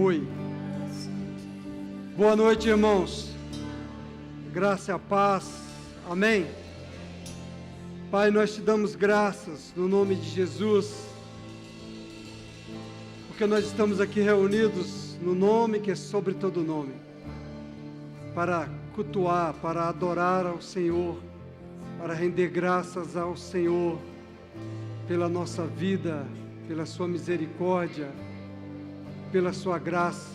foi. Boa noite, irmãos. Graça e a paz. Amém. Pai, nós te damos graças no nome de Jesus, porque nós estamos aqui reunidos no nome que é sobre todo nome, para cultuar, para adorar ao Senhor, para render graças ao Senhor pela nossa vida, pela sua misericórdia, pela sua graça.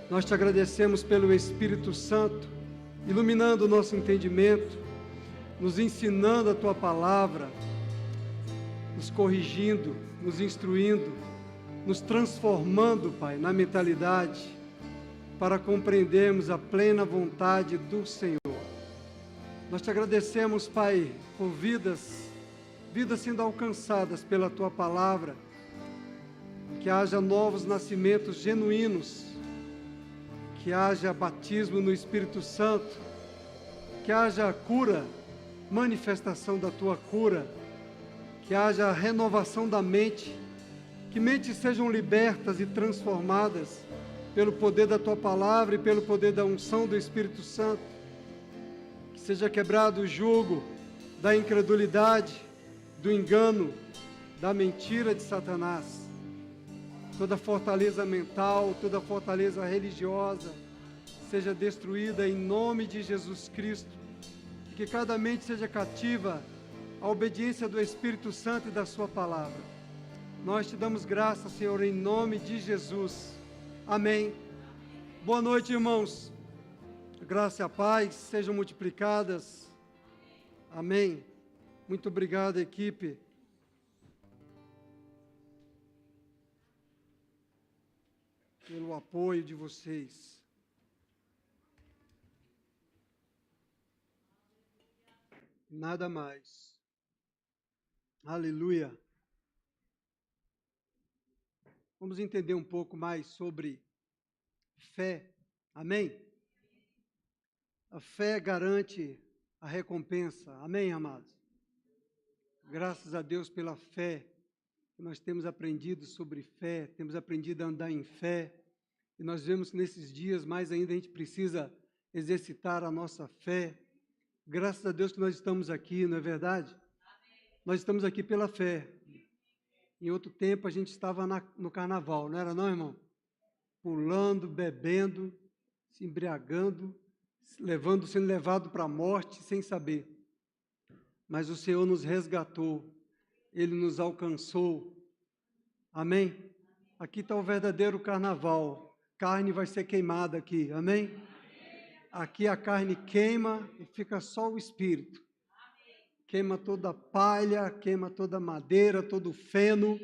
Nós te agradecemos pelo Espírito Santo, iluminando o nosso entendimento, nos ensinando a tua palavra, nos corrigindo, nos instruindo, nos transformando, Pai, na mentalidade, para compreendermos a plena vontade do Senhor. Nós te agradecemos, Pai, por vidas sendo alcançadas pela tua palavra, que haja novos nascimentos genuínos, que haja batismo no Espírito Santo, que haja cura, manifestação da tua cura, que haja renovação da mente, que mentes sejam libertas e transformadas pelo poder da tua palavra e pelo poder da unção do Espírito Santo, que seja quebrado o jugo da incredulidade, do engano, da mentira de Satanás. Toda fortaleza mental, toda fortaleza religiosa seja destruída em nome de Jesus Cristo, e que cada mente seja cativa à obediência do Espírito Santo e da sua palavra. Nós te damos graça, Senhor, em nome de Jesus. Amém. Boa noite, irmãos. A graça e a paz sejam multiplicadas. Amém. Muito obrigado, equipe. Pelo apoio de vocês. Nada mais. Aleluia. Vamos entender um pouco mais sobre fé. Amém? A fé garante a recompensa. Amém, amados? Graças a Deus pela fé. Nós temos aprendido sobre fé, temos aprendido a andar em fé. E nós vemos que nesses dias, mais ainda, a gente precisa exercitar a nossa fé. Graças a Deus que nós estamos aqui, não é verdade? Amém. Nós estamos aqui pela fé. Em outro tempo, a gente estava no carnaval, não era não, irmão? Pulando, bebendo, se embriagando, sendo levado para a morte sem saber. Mas o Senhor nos resgatou, Ele nos alcançou. Amém? Aqui está o verdadeiro carnaval. Carne vai ser queimada aqui, amém? Aqui a carne queima e fica só o espírito. Queima toda a palha, queima toda a madeira, todo o feno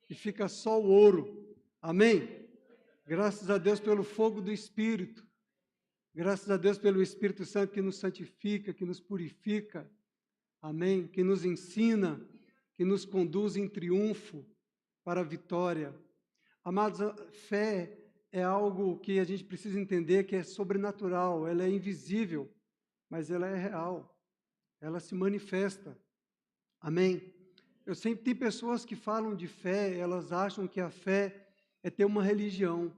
e fica só o ouro. Amém? Graças a Deus pelo fogo do Espírito. Graças a Deus pelo Espírito Santo que nos santifica, que nos purifica. Amém? Que nos ensina, que nos conduz em triunfo para a vitória. Amados, a fé é algo que a gente precisa entender que é sobrenatural, ela é invisível, mas ela é real, ela se manifesta. Amém? Eu sempre tenho pessoas que falam de fé, elas acham que a fé é ter uma religião,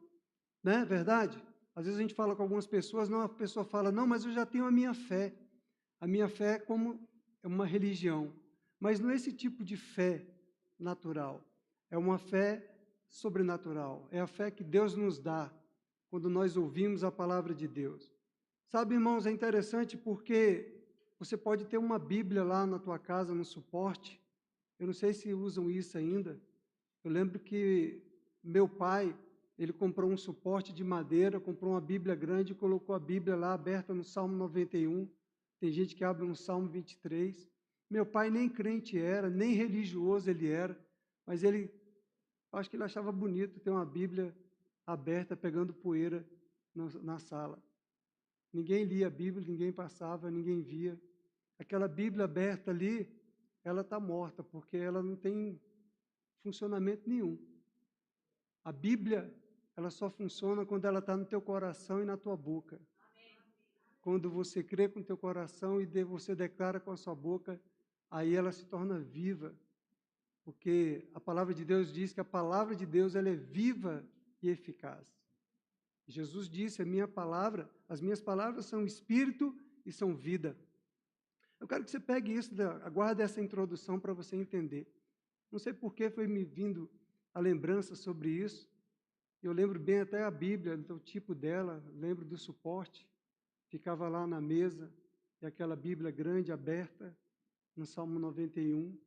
não é verdade? Às vezes a gente fala com algumas pessoas, não, a pessoa fala, não, mas eu já tenho a minha fé é como uma religião, mas não é esse tipo de fé natural, é uma fé sobrenatural, é a fé que Deus nos dá quando nós ouvimos a palavra de Deus. Sabe, irmãos, é interessante porque você pode ter uma Bíblia lá na tua casa, no suporte. Eu não sei se usam isso ainda. Eu lembro que meu pai, ele comprou um suporte de madeira, comprou uma Bíblia grande e colocou a Bíblia lá aberta no Salmo 91. Tem gente que abre no Salmo 23. Meu pai nem crente era, nem religioso ele era, mas acho que ele achava bonito ter uma Bíblia aberta, pegando poeira na sala. Ninguém lia a Bíblia, ninguém passava, ninguém via. Aquela Bíblia aberta ali, ela está morta, porque ela não tem funcionamento nenhum. A Bíblia, ela só funciona quando ela está no teu coração e na tua boca. Quando você crê com o teu coração e você declara com a sua boca, aí ela se torna viva. Porque a palavra de Deus diz que a palavra de Deus ela é viva e eficaz. Jesus disse, as minhas palavras são espírito e são vida. Eu quero que você pegue isso, aguarde essa introdução para você entender. Não sei por que foi me vindo a lembrança sobre isso. Eu lembro bem até a Bíblia, o tipo dela, lembro do suporte. Ficava lá na mesa, e aquela Bíblia grande, aberta, no Salmo 91.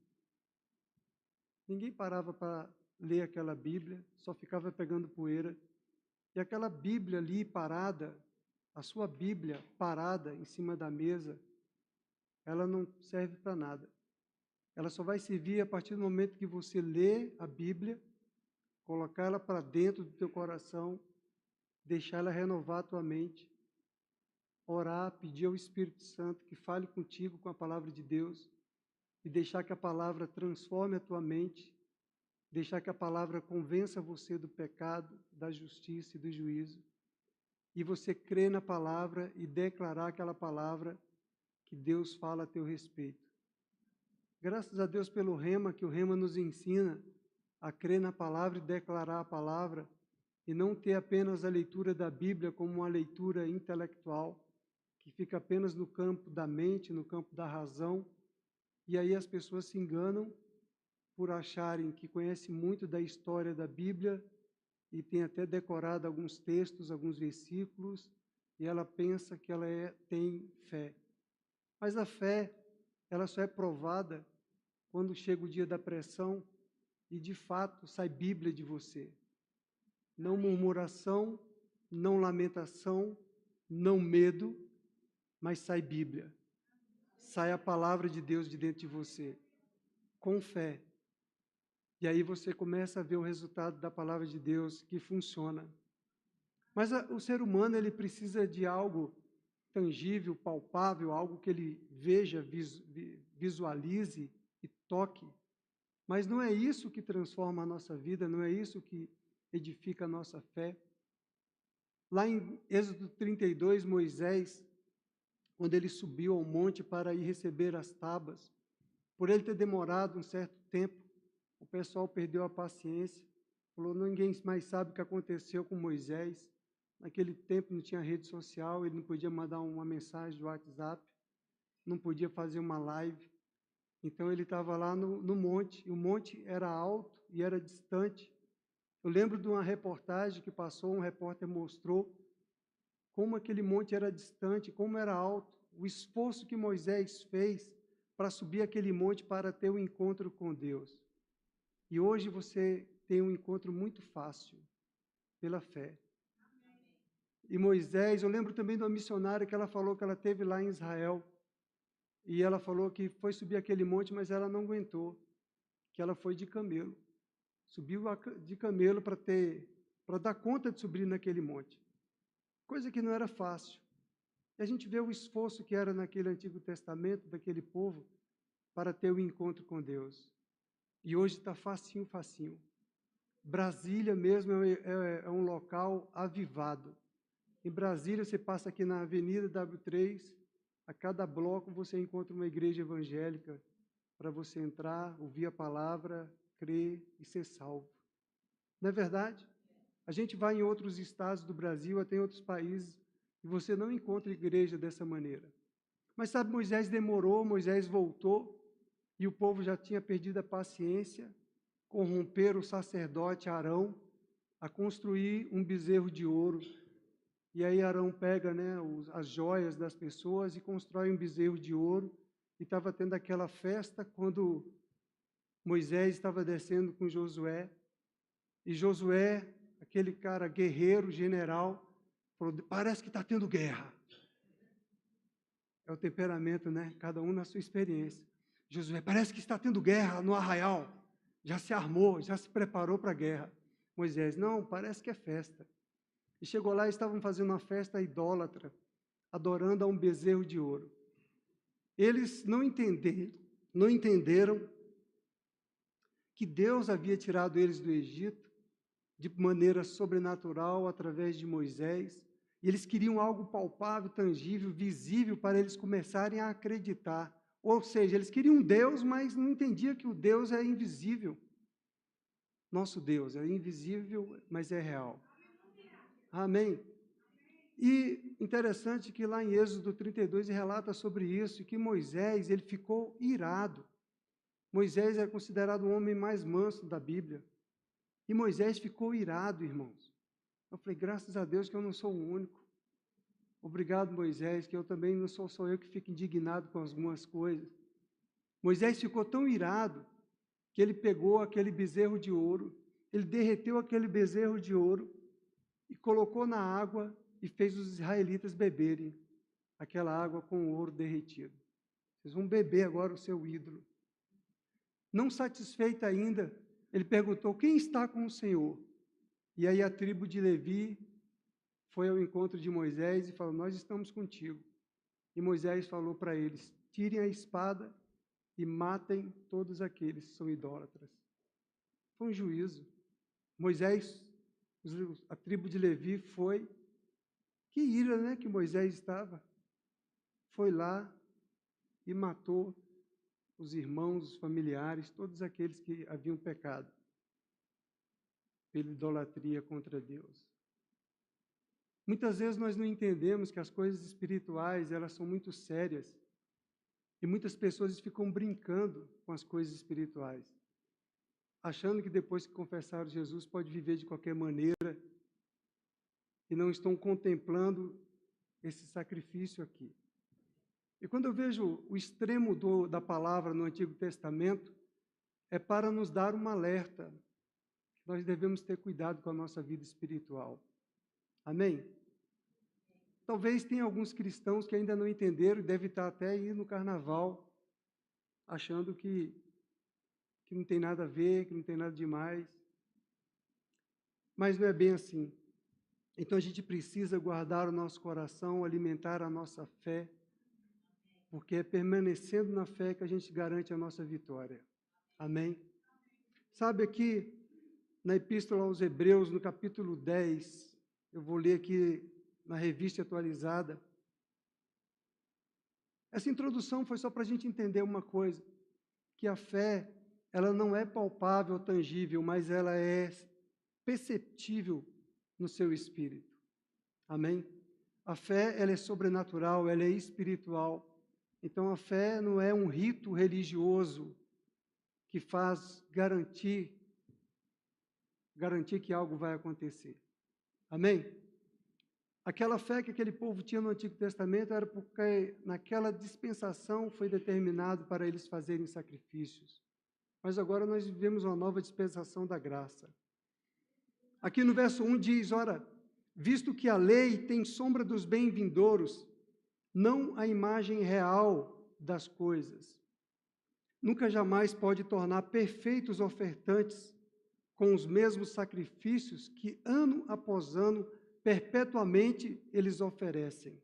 Ninguém parava para ler aquela Bíblia, só ficava pegando poeira. E aquela Bíblia ali parada, a sua Bíblia parada em cima da mesa, ela não serve para nada. Ela só vai servir a partir do momento que você lê a Bíblia, colocar ela para dentro do teu coração, deixar ela renovar a tua mente, orar, pedir ao Espírito Santo que fale contigo com a palavra de Deus e deixar que a palavra transforme a tua mente, deixar que a palavra convença você do pecado, da justiça e do juízo, e você crer na palavra e declarar aquela palavra que Deus fala a teu respeito. Graças a Deus pelo Rema, que o Rema nos ensina a crer na palavra e declarar a palavra, e não ter apenas a leitura da Bíblia como uma leitura intelectual, que fica apenas no campo da mente, no campo da razão, e aí as pessoas se enganam por acharem que conhecem muito da história da Bíblia e tem até decorado alguns textos, alguns versículos, e ela pensa que ela tem fé. Mas a fé, ela só é provada quando chega o dia da pressão e, de fato, sai Bíblia de você. Não murmuração, não lamentação, não medo, mas sai Bíblia. Sai a palavra de Deus de dentro de você, com fé. E aí você começa a ver o resultado da palavra de Deus que funciona. Mas o ser humano, ele precisa de algo tangível, palpável, algo que ele veja, visualize e toque. Mas não é isso que transforma a nossa vida, não é isso que edifica a nossa fé. Lá em Êxodo 32, Moisés, quando ele subiu ao monte para ir receber as tábuas, por ele ter demorado um certo tempo, o pessoal perdeu a paciência, falou, ninguém mais sabe o que aconteceu com Moisés. Naquele tempo não tinha rede social, ele não podia mandar uma mensagem do WhatsApp, não podia fazer uma live. Então ele estava lá no monte, e o monte era alto e era distante. Eu lembro de uma reportagem que passou, um repórter mostrou como aquele monte era distante, como era alto, o esforço que Moisés fez para subir aquele monte para ter um encontro com Deus. E hoje você tem um encontro muito fácil, pela fé. E Moisés, eu lembro também de uma missionária que ela falou que ela teve lá em Israel, e ela falou que foi subir aquele monte, mas ela não aguentou, que ela foi de camelo. Subiu de camelo para dar conta de subir naquele monte. Coisa que não era fácil. E a gente vê o esforço que era naquele Antigo Testamento, daquele povo, para ter o encontro com Deus. E hoje está facinho, facinho. Brasília mesmo é um local avivado. Em Brasília, você passa aqui na Avenida W3, a cada bloco você encontra uma igreja evangélica para você entrar, ouvir a palavra, crer e ser salvo. Não é verdade? A gente vai em outros estados do Brasil, até em outros países, e você não encontra igreja dessa maneira. Mas sabe, Moisés demorou, Moisés voltou, e o povo já tinha perdido a paciência, corromperam o sacerdote Arão a construir um bezerro de ouro. E aí Arão pega, as joias das pessoas e constrói um bezerro de ouro. E estava tendo aquela festa quando Moisés estava descendo com Josué. E Josué, aquele cara guerreiro, general, falou, parece que está tendo guerra. É o temperamento, cada um na sua experiência. Josué, parece que está tendo guerra no arraial. Já se armou, já se preparou para a guerra. Moisés, não, parece que é festa. E chegou lá e estavam fazendo uma festa idólatra, adorando a um bezerro de ouro. Eles não entenderam que Deus havia tirado eles do Egito de maneira sobrenatural através de Moisés, e eles queriam algo palpável, tangível, visível para eles começarem a acreditar. Ou seja, eles queriam um Deus, mas não entendiam que o Deus é invisível. Nosso Deus é invisível, mas é real. Amém? E interessante que lá em Êxodo 32 relata sobre isso, que Moisés, ele ficou irado. Moisés é considerado o homem mais manso da Bíblia. E Moisés ficou irado, irmãos. Eu falei, graças a Deus que eu não sou o único. Obrigado, Moisés, que eu também não sou só eu que fico indignado com algumas coisas. Moisés ficou tão irado que ele pegou aquele bezerro de ouro, ele derreteu aquele bezerro de ouro e colocou na água e fez os israelitas beberem aquela água com o ouro derretido. Vocês vão beber agora o seu ídolo. Não satisfeito ainda, ele perguntou, quem está com o Senhor? E aí a tribo de Levi foi ao encontro de Moisés e falou, nós estamos contigo. E Moisés falou para eles, tirem a espada e matem todos aqueles que são idólatras. Foi um juízo. Moisés, a tribo de Levi foi, que ira, né, que Moisés estava. Foi lá e matou os irmãos, os familiares, todos aqueles que haviam pecado pela idolatria contra Deus. Muitas vezes nós não entendemos que as coisas espirituais, elas são muito sérias. E muitas pessoas ficam brincando com as coisas espirituais, achando que depois que confessaram Jesus pode viver de qualquer maneira e não estão contemplando esse sacrifício aqui. E quando eu vejo o extremo da palavra no Antigo Testamento, é para nos dar um alerta. Nós devemos ter cuidado com a nossa vida espiritual. Amém? Talvez tenha alguns cristãos que ainda não entenderam e devem estar até aí no carnaval, achando que não tem nada a ver, que não tem nada demais. Mas não é bem assim. Então a gente precisa guardar o nosso coração, alimentar a nossa fé, porque é permanecendo na fé que a gente garante a nossa vitória. Amém? Sabe aqui, na Epístola aos Hebreus, no capítulo 10, eu vou ler aqui na Revista Atualizada. Essa introdução foi só para a gente entender uma coisa, que a fé, ela não é palpável, tangível, mas ela é perceptível no seu espírito. Amém? A fé, ela é sobrenatural, ela é espiritual. Então, a fé não é um rito religioso que faz garantir que algo vai acontecer. Amém? Aquela fé que aquele povo tinha no Antigo Testamento era porque naquela dispensação foi determinado para eles fazerem sacrifícios. Mas agora nós vivemos uma nova dispensação da graça. Aqui no verso 1 diz, ora, visto que a lei tem sombra dos bem-vindouros, não a imagem real das coisas. Nunca jamais pode tornar perfeitos ofertantes com os mesmos sacrifícios que ano após ano perpetuamente eles oferecem.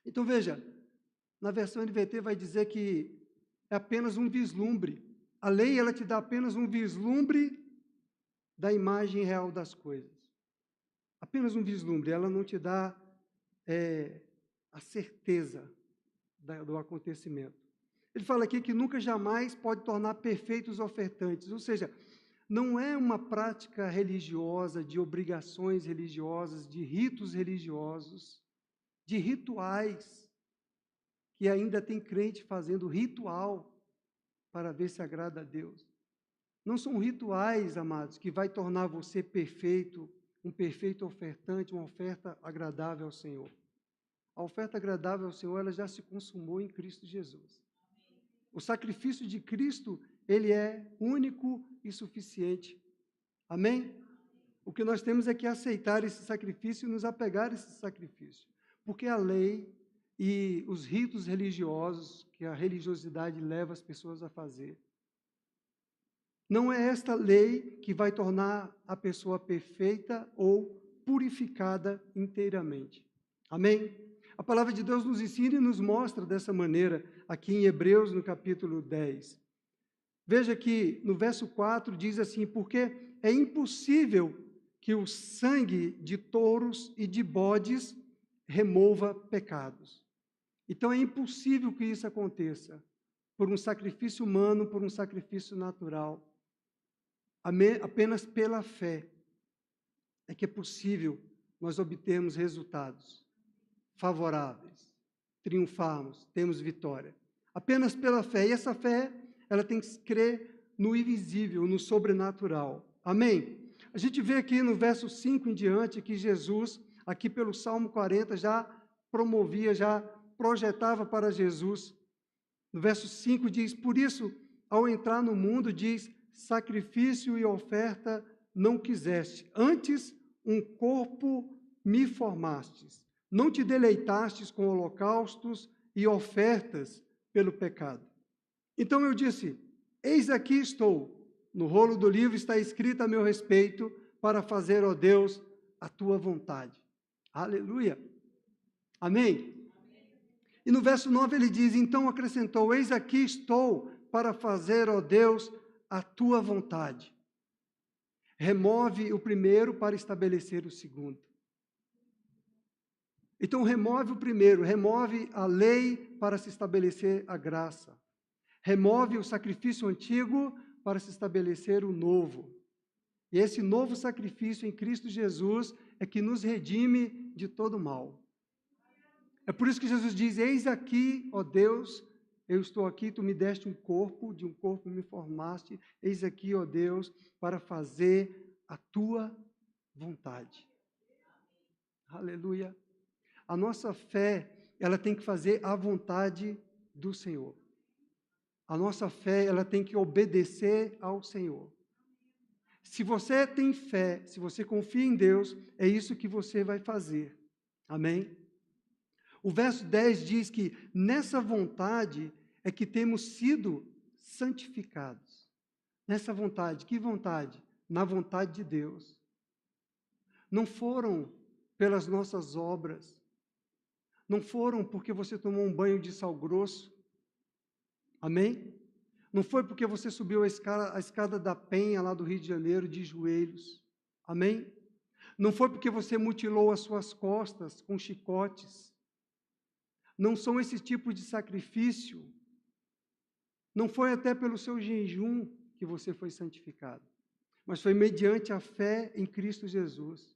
Então veja, na versão NVT vai dizer que é apenas um vislumbre. A lei, ela te dá apenas um vislumbre da imagem real das coisas. Apenas um vislumbre, ela não te dá a certeza do acontecimento. Ele fala aqui que nunca jamais pode tornar perfeitos ofertantes, ou seja, não é uma prática religiosa, de obrigações religiosas, de ritos religiosos, de rituais, que ainda tem crente fazendo ritual para ver se agrada a Deus. Não são rituais, amados, que vai tornar você perfeito, um perfeito ofertante, uma oferta agradável ao Senhor. A oferta agradável ao Senhor, ela já se consumou em Cristo Jesus. O sacrifício de Cristo, ele é único e suficiente. Amém? O que nós temos é que aceitar esse sacrifício e nos apegar a esse sacrifício. Porque a lei e os ritos religiosos que a religiosidade leva as pessoas a fazer, não é esta lei que vai tornar a pessoa perfeita ou purificada inteiramente. Amém? A palavra de Deus nos ensina e nos mostra dessa maneira, aqui em Hebreus, no capítulo 10. Veja que no verso 4 diz assim, porque é impossível que o sangue de touros e de bodes remova pecados. Então é impossível que isso aconteça por um sacrifício humano, por um sacrifício natural. Apenas pela fé é que é possível nós obtermos resultados favoráveis, triunfarmos, temos vitória. Apenas pela fé. E essa fé, ela tem que crer no invisível, no sobrenatural. Amém? A gente vê aqui no verso 5 em diante que Jesus, aqui pelo Salmo 40, já promovia, já projetava para Jesus. No verso 5 diz: por isso, ao entrar no mundo, diz, sacrifício e oferta não quiseste, antes um corpo me formastes. Não te deleitastes com holocaustos e ofertas pelo pecado. Então eu disse, eis aqui estou, no rolo do livro está escrito a meu respeito, para fazer, ó Deus, a tua vontade. Aleluia. Amém? E no verso 9 ele diz, então acrescentou, eis aqui estou, para fazer, ó Deus, a tua vontade. Remove o primeiro para estabelecer o segundo. Então remove o primeiro, remove a lei para se estabelecer a graça. Remove o sacrifício antigo para se estabelecer o novo. E esse novo sacrifício em Cristo Jesus é que nos redime de todo mal. É por isso que Jesus diz, eis aqui, ó Deus, eu estou aqui, tu me deste um corpo, de um corpo me formaste, eis aqui, ó Deus, para fazer a tua vontade. Aleluia. A nossa fé, ela tem que fazer a vontade do Senhor. A nossa fé, ela tem que obedecer ao Senhor. Se você tem fé, se você confia em Deus, é isso que você vai fazer. Amém? O verso 10 diz que nessa vontade é que temos sido santificados. Nessa vontade, que vontade? Na vontade de Deus. Não foram pelas nossas obras, não foram porque você tomou um banho de sal grosso, amém? Não foi porque você subiu a escada da Penha, lá do Rio de Janeiro, de joelhos, amém? Não foi porque você mutilou as suas costas com chicotes. Não são esse tipo de sacrifício. Não foi até pelo seu jejum que você foi santificado, mas foi mediante a fé em Cristo Jesus.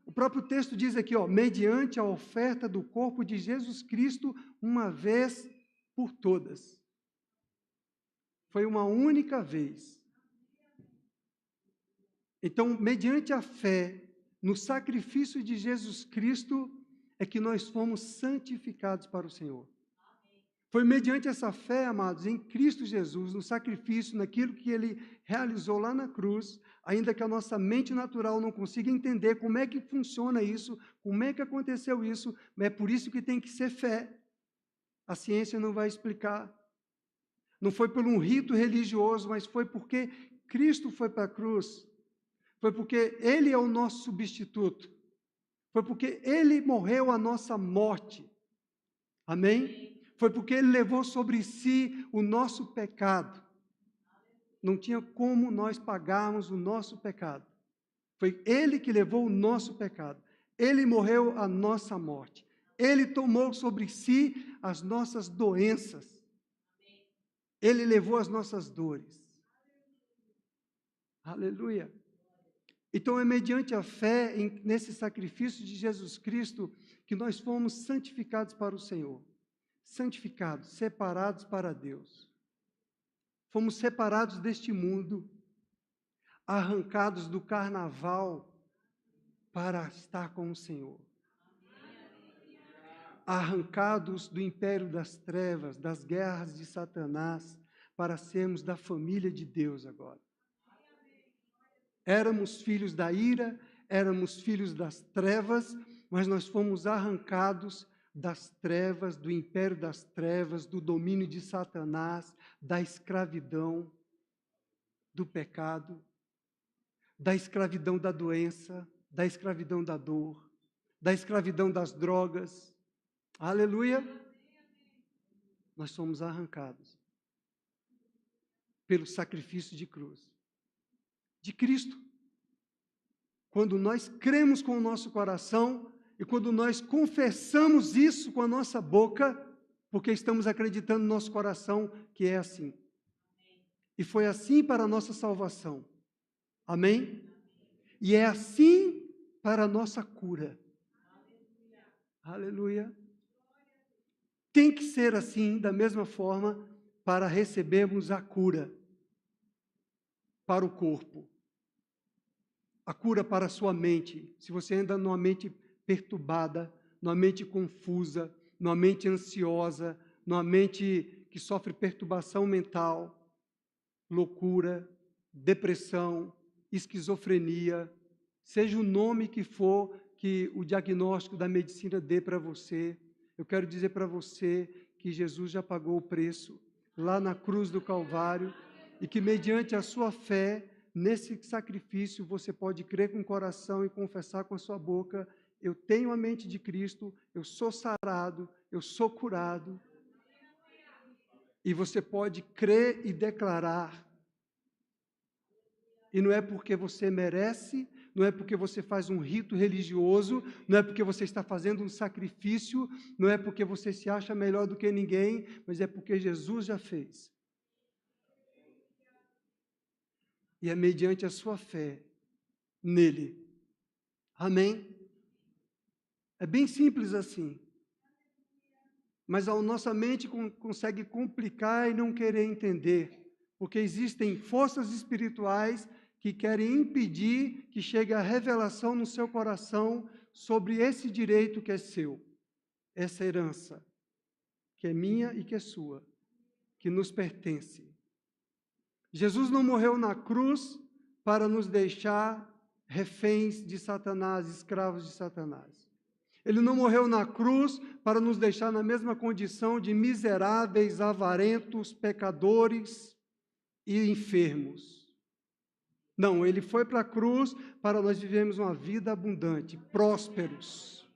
O próprio texto diz aqui, ó, mediante a oferta do corpo de Jesus Cristo, uma vez por todas. Foi uma única vez. Então, mediante a fé no sacrifício de Jesus Cristo, é que nós fomos santificados para o Senhor. Foi mediante essa fé, amados, em Cristo Jesus, no sacrifício, naquilo que Ele realizou lá na cruz, ainda que a nossa mente natural não consiga entender como é que funciona isso, como é que aconteceu isso, mas é por isso que tem que ser fé. A ciência não vai explicar. Não foi por um rito religioso, mas foi porque Cristo foi para a cruz. Foi porque Ele é o nosso substituto. Foi porque Ele morreu a nossa morte. Amém? Foi porque Ele levou sobre si o nosso pecado. Não tinha como nós pagarmos o nosso pecado. Foi Ele que levou o nosso pecado. Ele morreu a nossa morte. Ele tomou sobre si as nossas doenças. Ele levou as nossas dores. Aleluia. Então é mediante a fé nesse sacrifício de Jesus Cristo que nós fomos santificados para o Senhor. Santificados, separados para Deus. Fomos separados deste mundo, arrancados do carnaval para estar com o Senhor. Arrancados do império das trevas, das guerras de Satanás, para sermos da família de Deus agora. Éramos filhos da ira, éramos filhos das trevas, mas nós fomos arrancados das trevas, do império das trevas, do domínio de Satanás, da escravidão, do pecado, da escravidão da doença, da escravidão da dor, da escravidão das drogas. Aleluia! Nós somos arrancados pelo sacrifício de cruz, de Cristo. Quando nós cremos com o nosso coração e quando nós confessamos isso com a nossa boca, porque estamos acreditando no nosso coração que é assim. E foi assim para a nossa salvação. Amém? E é assim para a nossa cura. Aleluia. Tem que ser assim, da mesma forma, para recebermos a cura para o corpo. A cura para a sua mente. Se você anda numa mente perturbada, numa mente confusa, numa mente ansiosa, numa mente que sofre perturbação mental, loucura, depressão, esquizofrenia, seja o nome que for que o diagnóstico da medicina dê para você, eu quero dizer para você que Jesus já pagou o preço lá na cruz do Calvário e que mediante a sua fé nesse sacrifício você pode crer com o coração e confessar com a sua boca: eu tenho a mente de Cristo, eu sou sarado, eu sou curado. E você pode crer e declarar. E não é porque você merece, não é porque você faz um rito religioso, não é porque você está fazendo um sacrifício, não é porque você se acha melhor do que ninguém, mas é porque Jesus já fez. E é mediante a sua fé nele. Amém? É bem simples assim. Mas a nossa mente consegue complicar e não querer entender, porque existem forças espirituais que querem impedir que chegue a revelação no seu coração sobre esse direito que é seu, essa herança, que é minha e que é sua, que nos pertence. Jesus não morreu na cruz para nos deixar reféns de Satanás, escravos de Satanás. Ele não morreu na cruz para nos deixar na mesma condição de miseráveis, avarentos, pecadores e enfermos. Não, ele foi para a cruz para nós vivermos uma vida abundante, prósperos,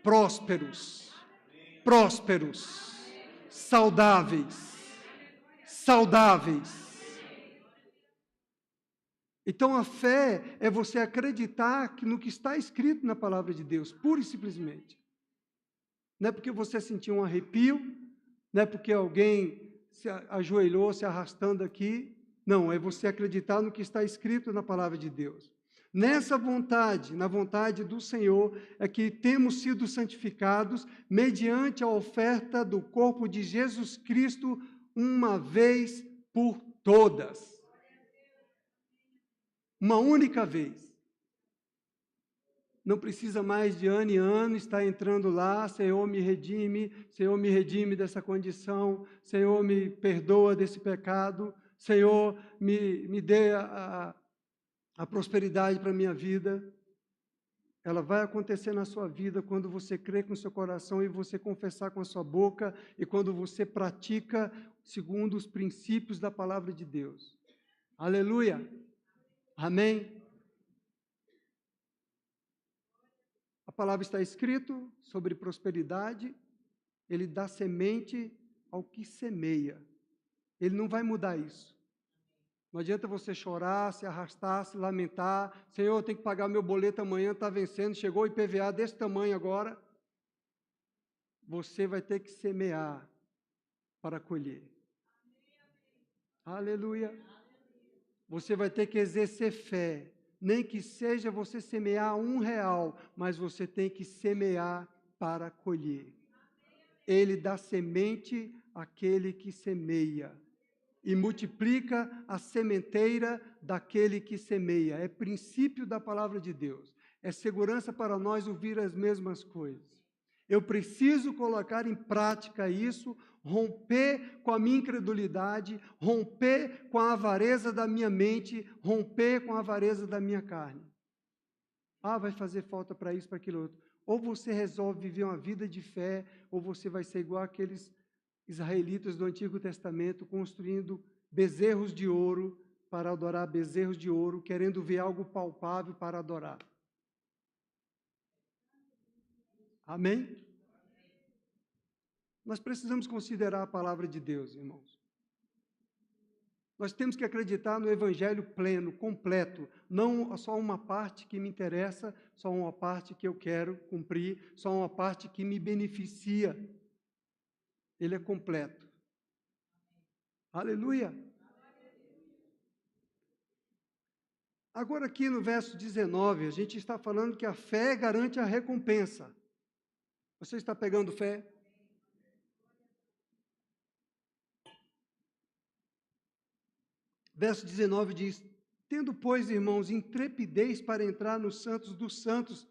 prósperos, prósperos, saudáveis, saudáveis. Então, a fé é você acreditar no que está escrito na palavra de Deus, pura e simplesmente. Não é porque você sentiu um arrepio, não é porque alguém se ajoelhou se arrastando aqui. Não, é você acreditar no que está escrito na palavra de Deus. Nessa vontade, na vontade do Senhor, é que temos sido santificados mediante a oferta do corpo de Jesus Cristo uma vez por todas. Uma única vez. Não precisa mais de ano em ano estar entrando lá: Senhor, me redime dessa condição, Senhor, me perdoa desse pecado, Senhor, me dê a prosperidade para a minha vida. Ela vai acontecer na sua vida quando você crer com o seu coração e você confessar com a sua boca e quando você pratica segundo os princípios da palavra de Deus. Aleluia! Amém? A palavra está escrito sobre prosperidade, ele dá semente ao que semeia. Ele não vai mudar isso. Não adianta você chorar, se arrastar, se lamentar: Senhor, eu tenho que pagar meu boleto amanhã, está vencendo, chegou o IPVA desse tamanho agora. Você vai ter que semear para colher. Aleluia. Você vai ter que exercer fé. Nem que seja você semear R$1, mas você tem que semear para colher. Ele dá semente àquele que semeia e multiplica a sementeira daquele que semeia. É princípio da palavra de Deus. É segurança para nós ouvir as mesmas coisas. Eu preciso colocar em prática isso, romper com a minha incredulidade, romper com a avareza da minha mente, romper com a avareza da minha carne. Ah, vai fazer falta para isso, para aquilo outro. Ou você resolve viver uma vida de fé, ou você vai ser igual aqueles israelitas do Antigo Testamento, construindo bezerros de ouro para adorar bezerros de ouro, querendo ver algo palpável para adorar. Amém? Nós precisamos considerar a palavra de Deus, irmãos. Nós temos que acreditar no evangelho pleno, completo, não só uma parte que me interessa, só uma parte que eu quero cumprir, só uma parte que me beneficia. Ele é completo. Aleluia! Agora aqui no verso 19, a gente está falando que a fé garante a recompensa. Você está pegando fé? Verso 19 diz: tendo, pois, irmãos, intrepidez para entrar nos santos dos santos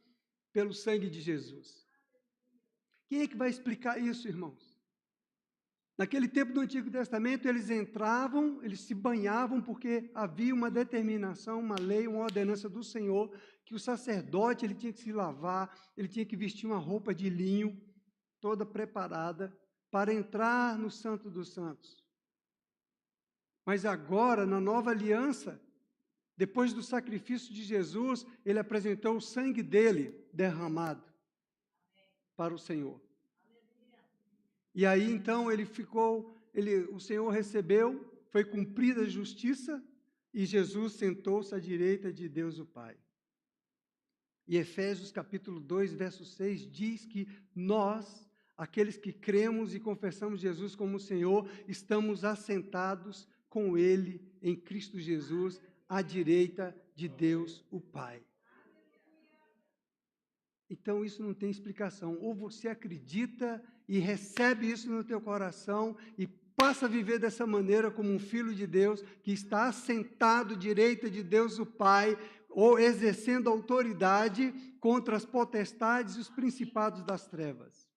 pelo sangue de Jesus. Quem é que vai explicar isso, irmãos? Naquele tempo do Antigo Testamento, eles entravam, eles se banhavam, porque havia uma determinação, uma lei, uma ordenança do Senhor, que o sacerdote ele tinha que se lavar, ele tinha que vestir uma roupa de linho, toda preparada, para entrar no Santo dos Santos. Mas agora, na nova aliança, depois do sacrifício de Jesus, ele apresentou o sangue dele derramado para o Senhor. E aí, então, o Senhor recebeu, foi cumprida a justiça, e Jesus sentou-se à direita de Deus o Pai. E Efésios capítulo 2, verso 6, diz que nós, aqueles que cremos e confessamos Jesus como Senhor, estamos assentados com Ele em Cristo Jesus, à direita de Deus o Pai. Então, isso não tem explicação. Ou você acredita e recebe isso no teu coração e passa a viver dessa maneira como um filho de Deus que está assentado à direita de Deus o Pai, ou exercendo autoridade contra as potestades e os principados das trevas.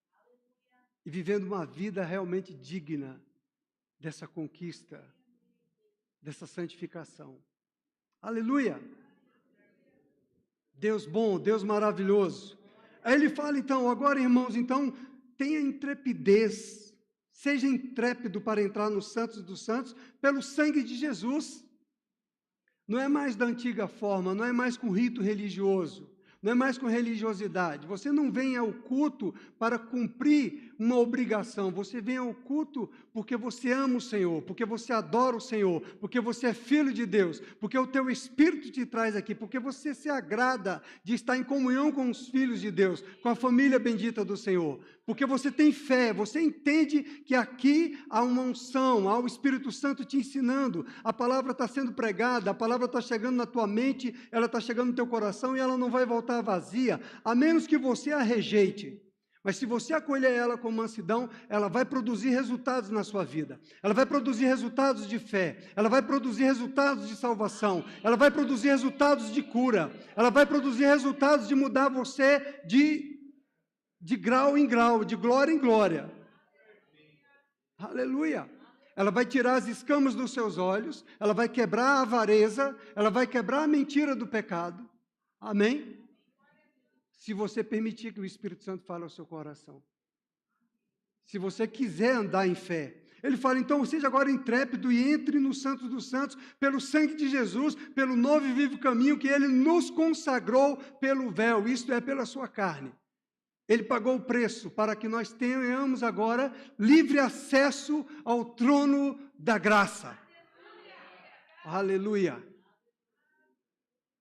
E vivendo uma vida realmente digna dessa conquista, dessa santificação. Aleluia! Deus bom, Deus maravilhoso. Aí ele fala então, agora irmãos, então tenha intrepidez, seja intrépido para entrar nos santos dos santos pelo sangue de Jesus. Não é mais da antiga forma, não é mais com rito religioso, não é mais com religiosidade. Você não vem ao culto para cumprir uma obrigação, você vem ao culto porque você ama o Senhor, porque você adora o Senhor, porque você é filho de Deus, porque o teu Espírito te traz aqui, porque você se agrada de estar em comunhão com os filhos de Deus, com a família bendita do Senhor, porque você tem fé, você entende que aqui há uma unção, há o Espírito Santo te ensinando, a palavra está sendo pregada, a palavra está chegando na tua mente, ela está chegando no teu coração e ela não vai voltar vazia, a menos que você a rejeite. Mas se você acolher ela com mansidão, ela vai produzir resultados na sua vida. Ela vai produzir resultados de fé. Ela vai produzir resultados de salvação. Ela vai produzir resultados de cura. Ela vai produzir resultados de mudar você de grau em grau, de glória em glória. Aleluia! Ela vai tirar as escamas dos seus olhos. Ela vai quebrar a avareza. Ela vai quebrar a mentira do pecado. Amém? Se você permitir que o Espírito Santo fale ao seu coração. Se você quiser andar em fé. Ele fala, então, seja agora intrépido e entre no Santo dos Santos, pelo sangue de Jesus, pelo novo e vivo caminho que Ele nos consagrou pelo véu, isto é, pela sua carne. Ele pagou o preço para que nós tenhamos agora livre acesso ao trono da graça. Aleluia!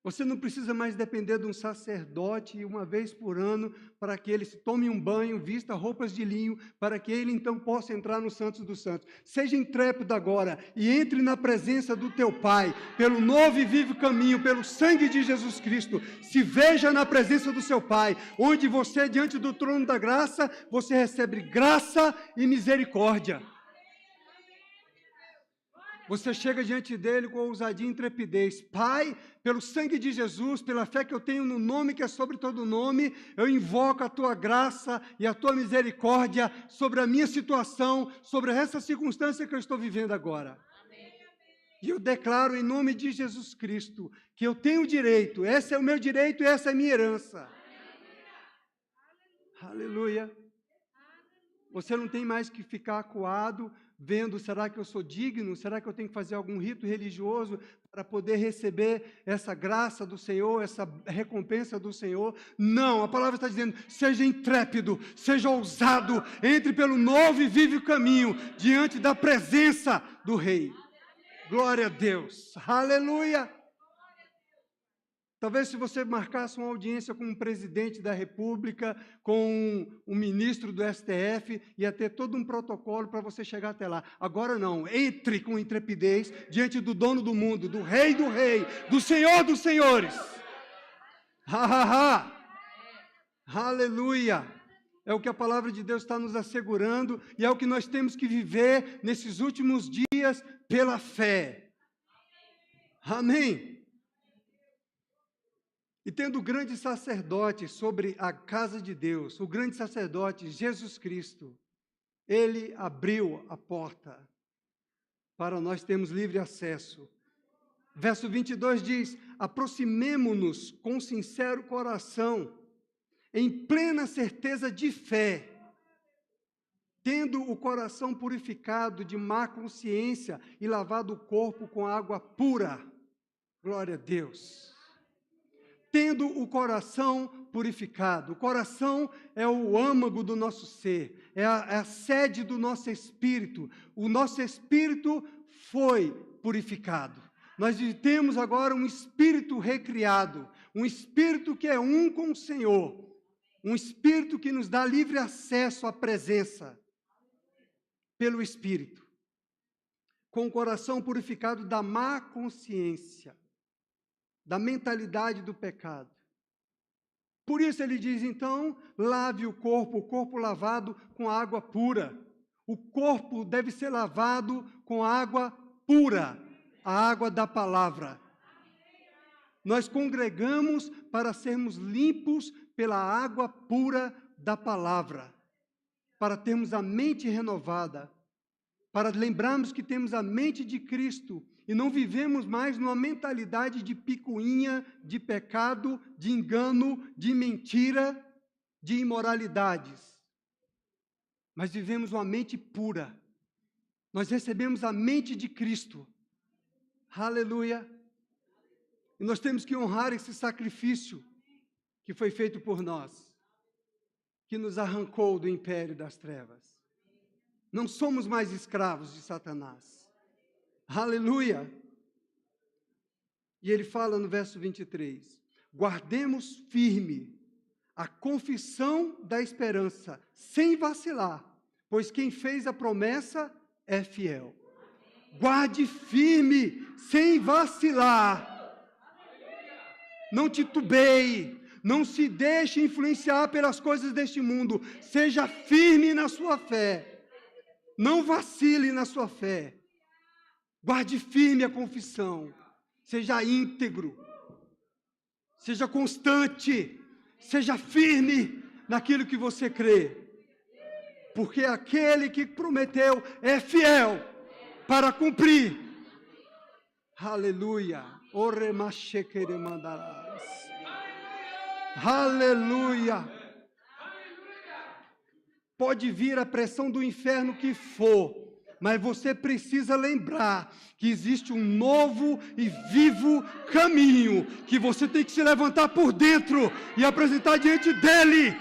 Você não precisa mais depender de um sacerdote uma vez por ano para que ele se tome um banho, vista roupas de linho, para que ele então possa entrar no Santos dos Santos. Seja intrépido agora e entre na presença do teu Pai, pelo novo e vivo caminho, pelo sangue de Jesus Cristo. Se veja na presença do seu Pai, onde você, diante do trono da graça, você recebe graça e misericórdia. Você chega diante dele com ousadia e intrepidez. Pai, pelo sangue de Jesus, pela fé que eu tenho no nome que é sobre todo nome, eu invoco a tua graça e a tua misericórdia sobre a minha situação, sobre essa circunstância que eu estou vivendo agora. Amém. E eu declaro em nome de Jesus Cristo que eu tenho direito, esse é o meu direito e essa é a minha herança. Aleluia. Você não tem mais que ficar acuado, vendo, será que eu sou digno? Será que eu tenho que fazer algum rito religioso para poder receber essa graça do Senhor, essa recompensa do Senhor? Não, a palavra está dizendo, seja intrépido, seja ousado, entre pelo novo e vivo caminho, diante da presença do Rei. Glória a Deus, aleluia! Talvez se você marcasse uma audiência com um presidente da República, com um ministro do STF, ia ter todo um protocolo para você chegar até lá. Agora não, entre com intrepidez diante do dono do mundo, do rei, do Senhor dos senhores. Aleluia! É o que a palavra de Deus está nos assegurando e é o que nós temos que viver nesses últimos dias pela fé. Amém? E tendo o grande sacerdote sobre a casa de Deus, o grande sacerdote Jesus Cristo, ele abriu a porta para nós termos livre acesso. Verso 22 diz: aproximemo-nos com sincero coração, em plena certeza de fé, tendo o coração purificado de má consciência e lavado o corpo com água pura. Glória a Deus. Tendo o coração purificado. O coração é o âmago do nosso ser, é a sede do nosso espírito. O nosso espírito foi purificado. Nós temos agora um espírito recriado, um espírito que é um com o Senhor, um espírito que nos dá livre acesso à presença pelo Espírito, com o coração purificado da má consciência, da mentalidade do pecado. Por isso ele diz, então, lave o corpo lavado com água pura. O corpo deve ser lavado com água pura, a água da palavra. Nós congregamos para sermos limpos pela água pura da palavra, para termos a mente renovada, para lembrarmos que temos a mente de Cristo e não vivemos mais numa mentalidade de picuinha, de pecado, de engano, de mentira, de imoralidades. Mas vivemos uma mente pura. Nós recebemos a mente de Cristo. Aleluia! E nós temos que honrar esse sacrifício que foi feito por nós, que nos arrancou do império das trevas. Não somos mais escravos de Satanás. Aleluia! E ele fala no verso 23, guardemos firme a confissão da esperança, sem vacilar, pois quem fez a promessa é fiel. Guarde firme, sem vacilar. Não titubeie, não se deixe influenciar pelas coisas deste mundo. Seja firme na sua fé. Não vacile na sua fé. Guarde firme a confissão. Seja íntegro. Seja constante. Seja firme naquilo que você crê. Porque aquele que prometeu é fiel para cumprir. Aleluia. Aleluia. Pode vir a pressão do inferno que for, mas você precisa lembrar que existe um novo e vivo caminho, que você tem que se levantar por dentro e apresentar diante dele.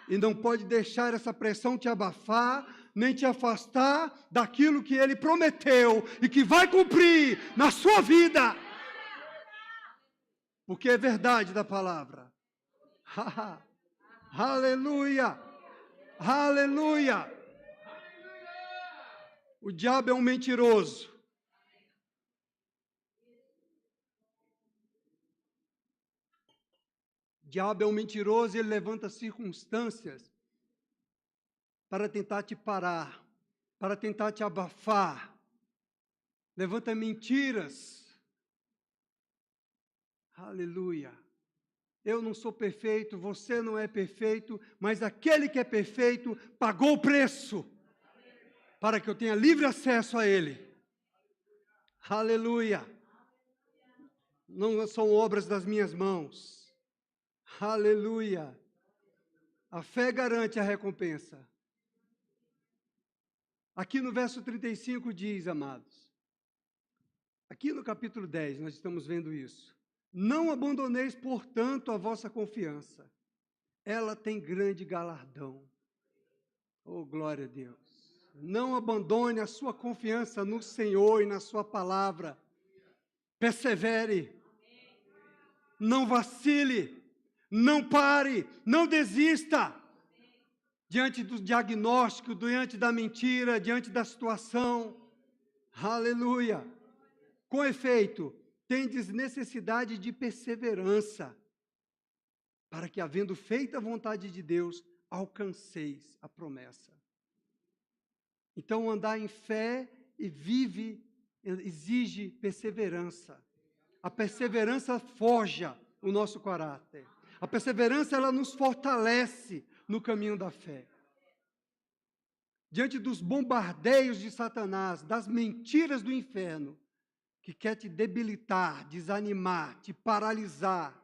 E não pode deixar essa pressão te abafar, nem te afastar daquilo que ele prometeu e que vai cumprir na sua vida. Porque é verdade da palavra. Aleluia! Aleluia! O diabo é um mentiroso. O diabo é um mentiroso e ele levanta circunstâncias para tentar te parar, para tentar te abafar. Levanta mentiras. Aleluia. Eu não sou perfeito, você não é perfeito, mas aquele que é perfeito pagou o preço para que eu tenha livre acesso a ele. Aleluia. Não são obras das minhas mãos. Aleluia. A fé garante a recompensa. Aqui no verso 35 diz, amados, aqui no capítulo 10 nós estamos vendo isso. Não abandoneis, portanto, a vossa confiança. Ela tem grande galardão. Oh, glória a Deus. Não abandone a sua confiança no Senhor e na sua palavra. Persevere. Não vacile. Não pare. Não desista. Diante do diagnóstico, diante da mentira, diante da situação. Aleluia. Com efeito, tendes necessidade de perseverança, para que, havendo feito a vontade de Deus, alcanceis a promessa. Então, andar em fé e exige perseverança. A perseverança forja o nosso caráter. A perseverança, ela nos fortalece no caminho da fé. Diante dos bombardeios de Satanás, das mentiras do inferno, que quer te debilitar, desanimar, te paralisar,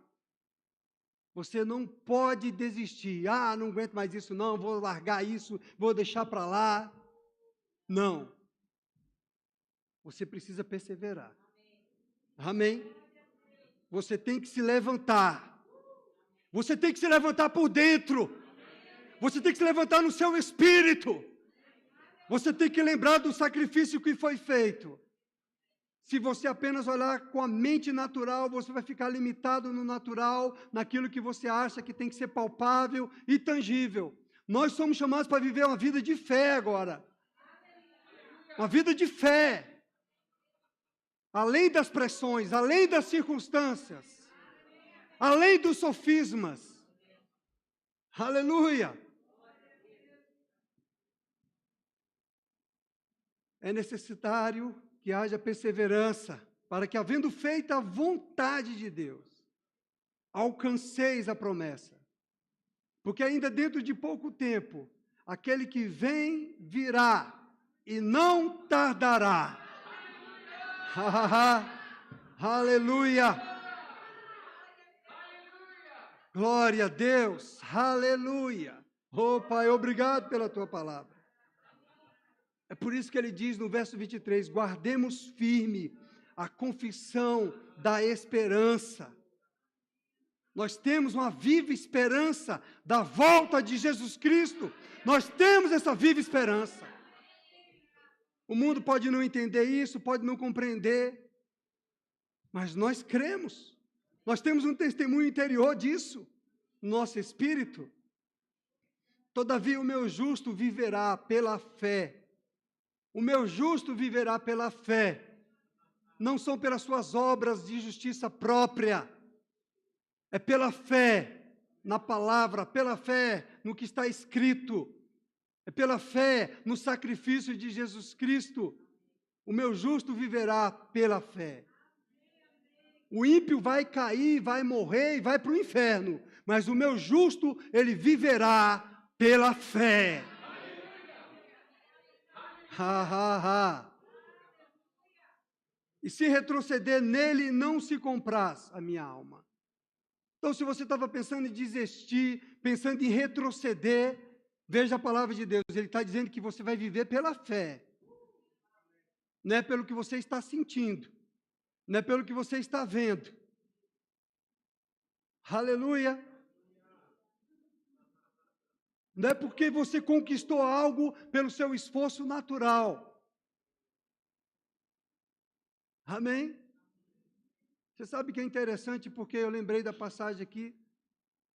você não pode desistir. Ah, não aguento mais isso não, vou largar isso, vou deixar para lá. Não. Você precisa perseverar. Amém? Você tem que se levantar. Você tem que se levantar por dentro. Você tem que se levantar no seu espírito. Você tem que lembrar do sacrifício que foi feito. Se você apenas olhar com a mente natural, você vai ficar limitado no natural, naquilo que você acha que tem que ser palpável e tangível. Nós somos chamados para viver uma vida de fé agora. Uma vida de fé. Além das pressões, além das circunstâncias, além dos sofismas. Aleluia! É necessário que haja perseverança, para que, havendo feito a vontade de Deus, alcanceis a promessa. Porque ainda dentro de pouco tempo, aquele que vem virá e não tardará. Aleluia! Glória a Deus! Aleluia! Oh, Pai, obrigado pela tua palavra. É por isso que ele diz no verso 23, guardemos firme a confissão da esperança. Nós temos uma viva esperança da volta de Jesus Cristo. Nós temos essa viva esperança. O mundo pode não entender isso, pode não compreender, mas nós cremos. Nós temos um testemunho interior disso, no nosso espírito. Todavia o meu justo viverá pela fé. O meu justo viverá pela fé. Não são pelas suas obras de justiça própria. É pela fé na palavra, pela fé no que está escrito. É pela fé no sacrifício de Jesus Cristo. O meu justo viverá pela fé. O ímpio vai cair, vai morrer e vai para o inferno. Mas o meu justo, ele viverá pela fé. E se retroceder nele, não se compraz a minha alma. Então, se você estava pensando em desistir, pensando em retroceder, veja a palavra de Deus. Ele está dizendo que você vai viver pela fé. Não é pelo que você está sentindo. Não é pelo que você está vendo. Aleluia. Não é porque você conquistou algo pelo seu esforço natural. Amém? Você sabe que é interessante, porque eu lembrei da passagem aqui,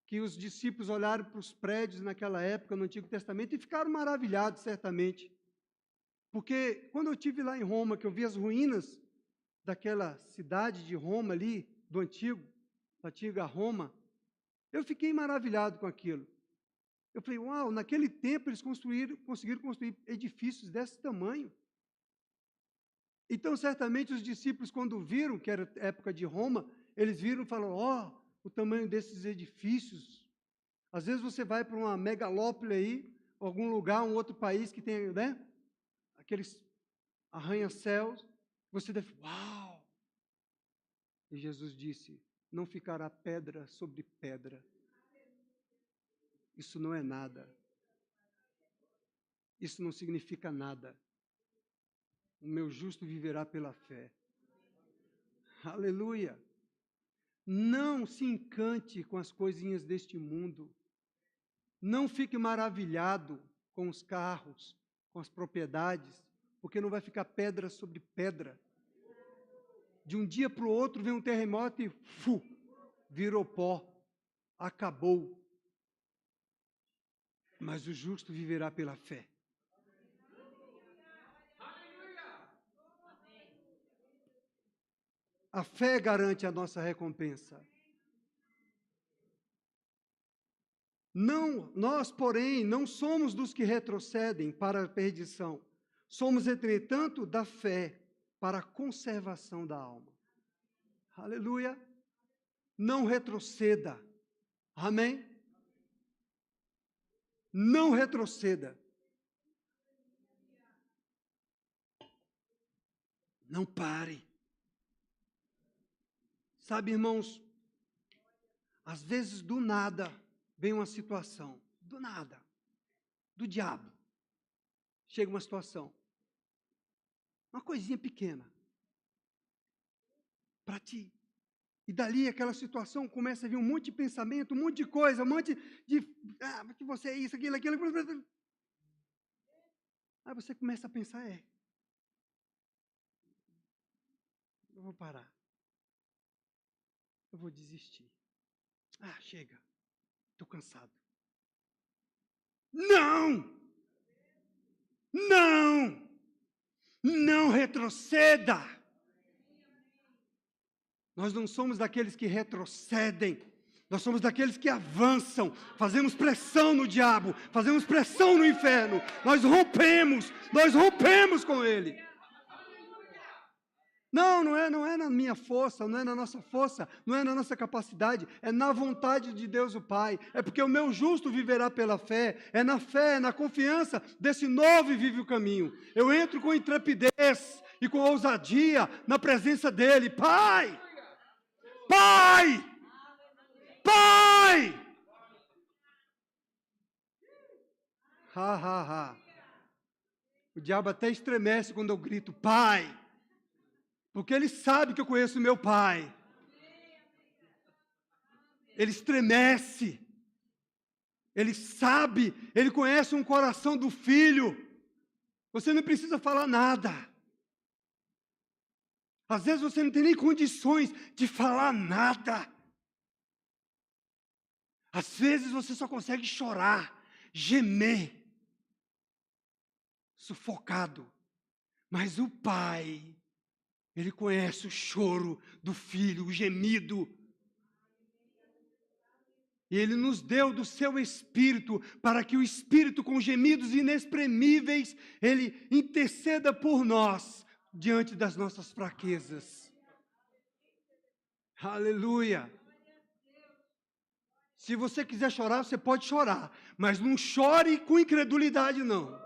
que os discípulos olharam para os prédios naquela época, no Antigo Testamento, e ficaram maravilhados, certamente. Porque quando eu estive lá em Roma, que eu vi as ruínas daquela cidade de Roma ali, da antiga Roma, eu fiquei maravilhado com aquilo. Eu falei, uau, naquele tempo eles conseguiram construir edifícios desse tamanho. Então, certamente, os discípulos, quando viram que era época de Roma, eles viram e falaram, ó, o tamanho desses edifícios. Às vezes você vai para uma megalópole aí, algum lugar, um outro país que tem, né, aqueles arranha-céus, você deve, uau! E Jesus disse, não ficará pedra sobre pedra. Isso não é nada. Isso não significa nada. O meu justo viverá pela fé. Aleluia! Não se encante com as coisinhas deste mundo. Não fique maravilhado com os carros, com as propriedades, porque não vai ficar pedra sobre pedra. De um dia para o outro vem um terremoto e virou pó, acabou. Mas o justo viverá pela fé. A fé garante a nossa recompensa. Não, nós, porém, não somos dos que retrocedem para a perdição. Somos, entretanto, da fé para a conservação da alma. Aleluia. Não retroceda. Amém? Não retroceda. Não pare. Sabe, irmãos, às vezes do nada vem uma situação, do nada, do diabo. Chega uma situação, uma coisinha pequena, para ti. E dali aquela situação começa a vir um monte de pensamento, um monte de coisa, um monte de que você é isso, aquilo. Aí você começa a pensar, eu vou parar. Eu vou desistir. Chega. Estou cansado. Não! Não! Não retroceda! Nós não somos daqueles que retrocedem. Nós somos daqueles que avançam. Fazemos pressão no diabo. Fazemos pressão no inferno. Nós rompemos com ele. Não é na minha força, não é na nossa força, não é na nossa capacidade, é na vontade de Deus o Pai. É porque o meu justo viverá pela fé, é na confiança desse novo e vivo caminho. Eu entro com intrepidez e com ousadia na presença dele. Pai! Pai! Pai! O diabo até estremece quando eu grito, Pai! Porque ele sabe que eu conheço meu Pai. Ele estremece. Ele sabe, ele conhece um coração do filho. Você não precisa falar nada. Às vezes você não tem nem condições de falar nada. Às vezes você só consegue chorar, gemer, sufocado. Mas o Pai, ele conhece o choro do filho, o gemido. E ele nos deu do seu Espírito, para que o Espírito, com gemidos inexprimíveis, ele interceda por nós, diante das nossas fraquezas. Aleluia! Se você quiser chorar, você pode chorar, mas não chore com incredulidade, não.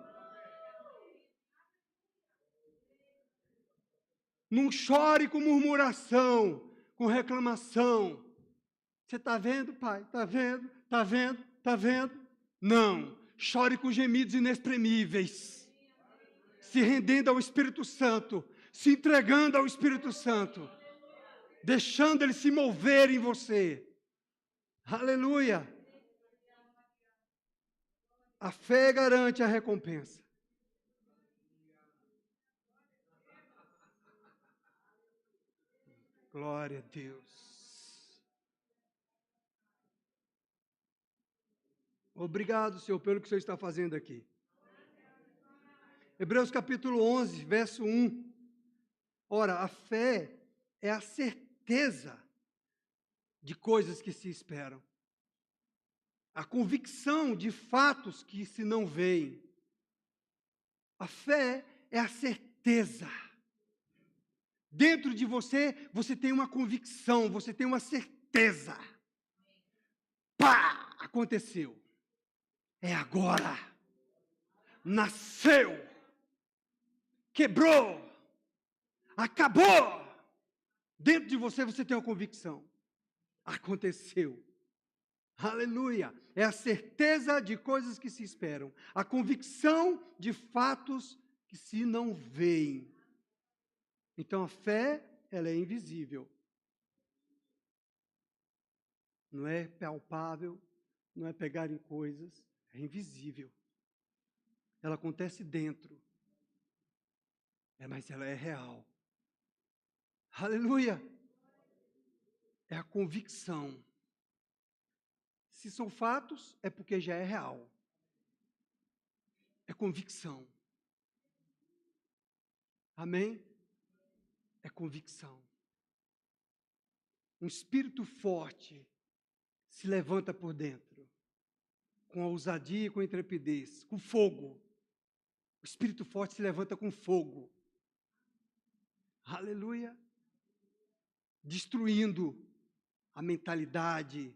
Não chore com murmuração, com reclamação. Você está vendo, pai? Está vendo? Está vendo? Está vendo? Não. Chore com gemidos inexprimíveis. Se rendendo ao Espírito Santo. Se entregando ao Espírito Santo. Deixando ele se mover em você. Aleluia. A fé garante a recompensa. Glória a Deus. Obrigado, Senhor, pelo que o Senhor está fazendo aqui. Hebreus capítulo 11, verso 1. Ora, a fé é a certeza de coisas que se esperam. A convicção de fatos que se não veem. A fé é a certeza. Dentro de você, você tem uma convicção, você tem uma certeza. Pá! Aconteceu. É agora. Nasceu. Quebrou. Acabou. Dentro de você, você tem uma convicção. Aconteceu. Aleluia. É a certeza de coisas que se esperam. A convicção de fatos que se não veem. Então, a fé, ela é invisível. Não é palpável, não é pegar em coisas, é invisível. ela acontece dentro, mas ela é real. Aleluia! É a convicção. Se são fatos, é porque já é real. É convicção. Amém? É convicção. Um espírito forte se levanta por dentro, com ousadia e com intrepidez, com fogo. O espírito forte se levanta com fogo. Aleluia! Destruindo a mentalidade,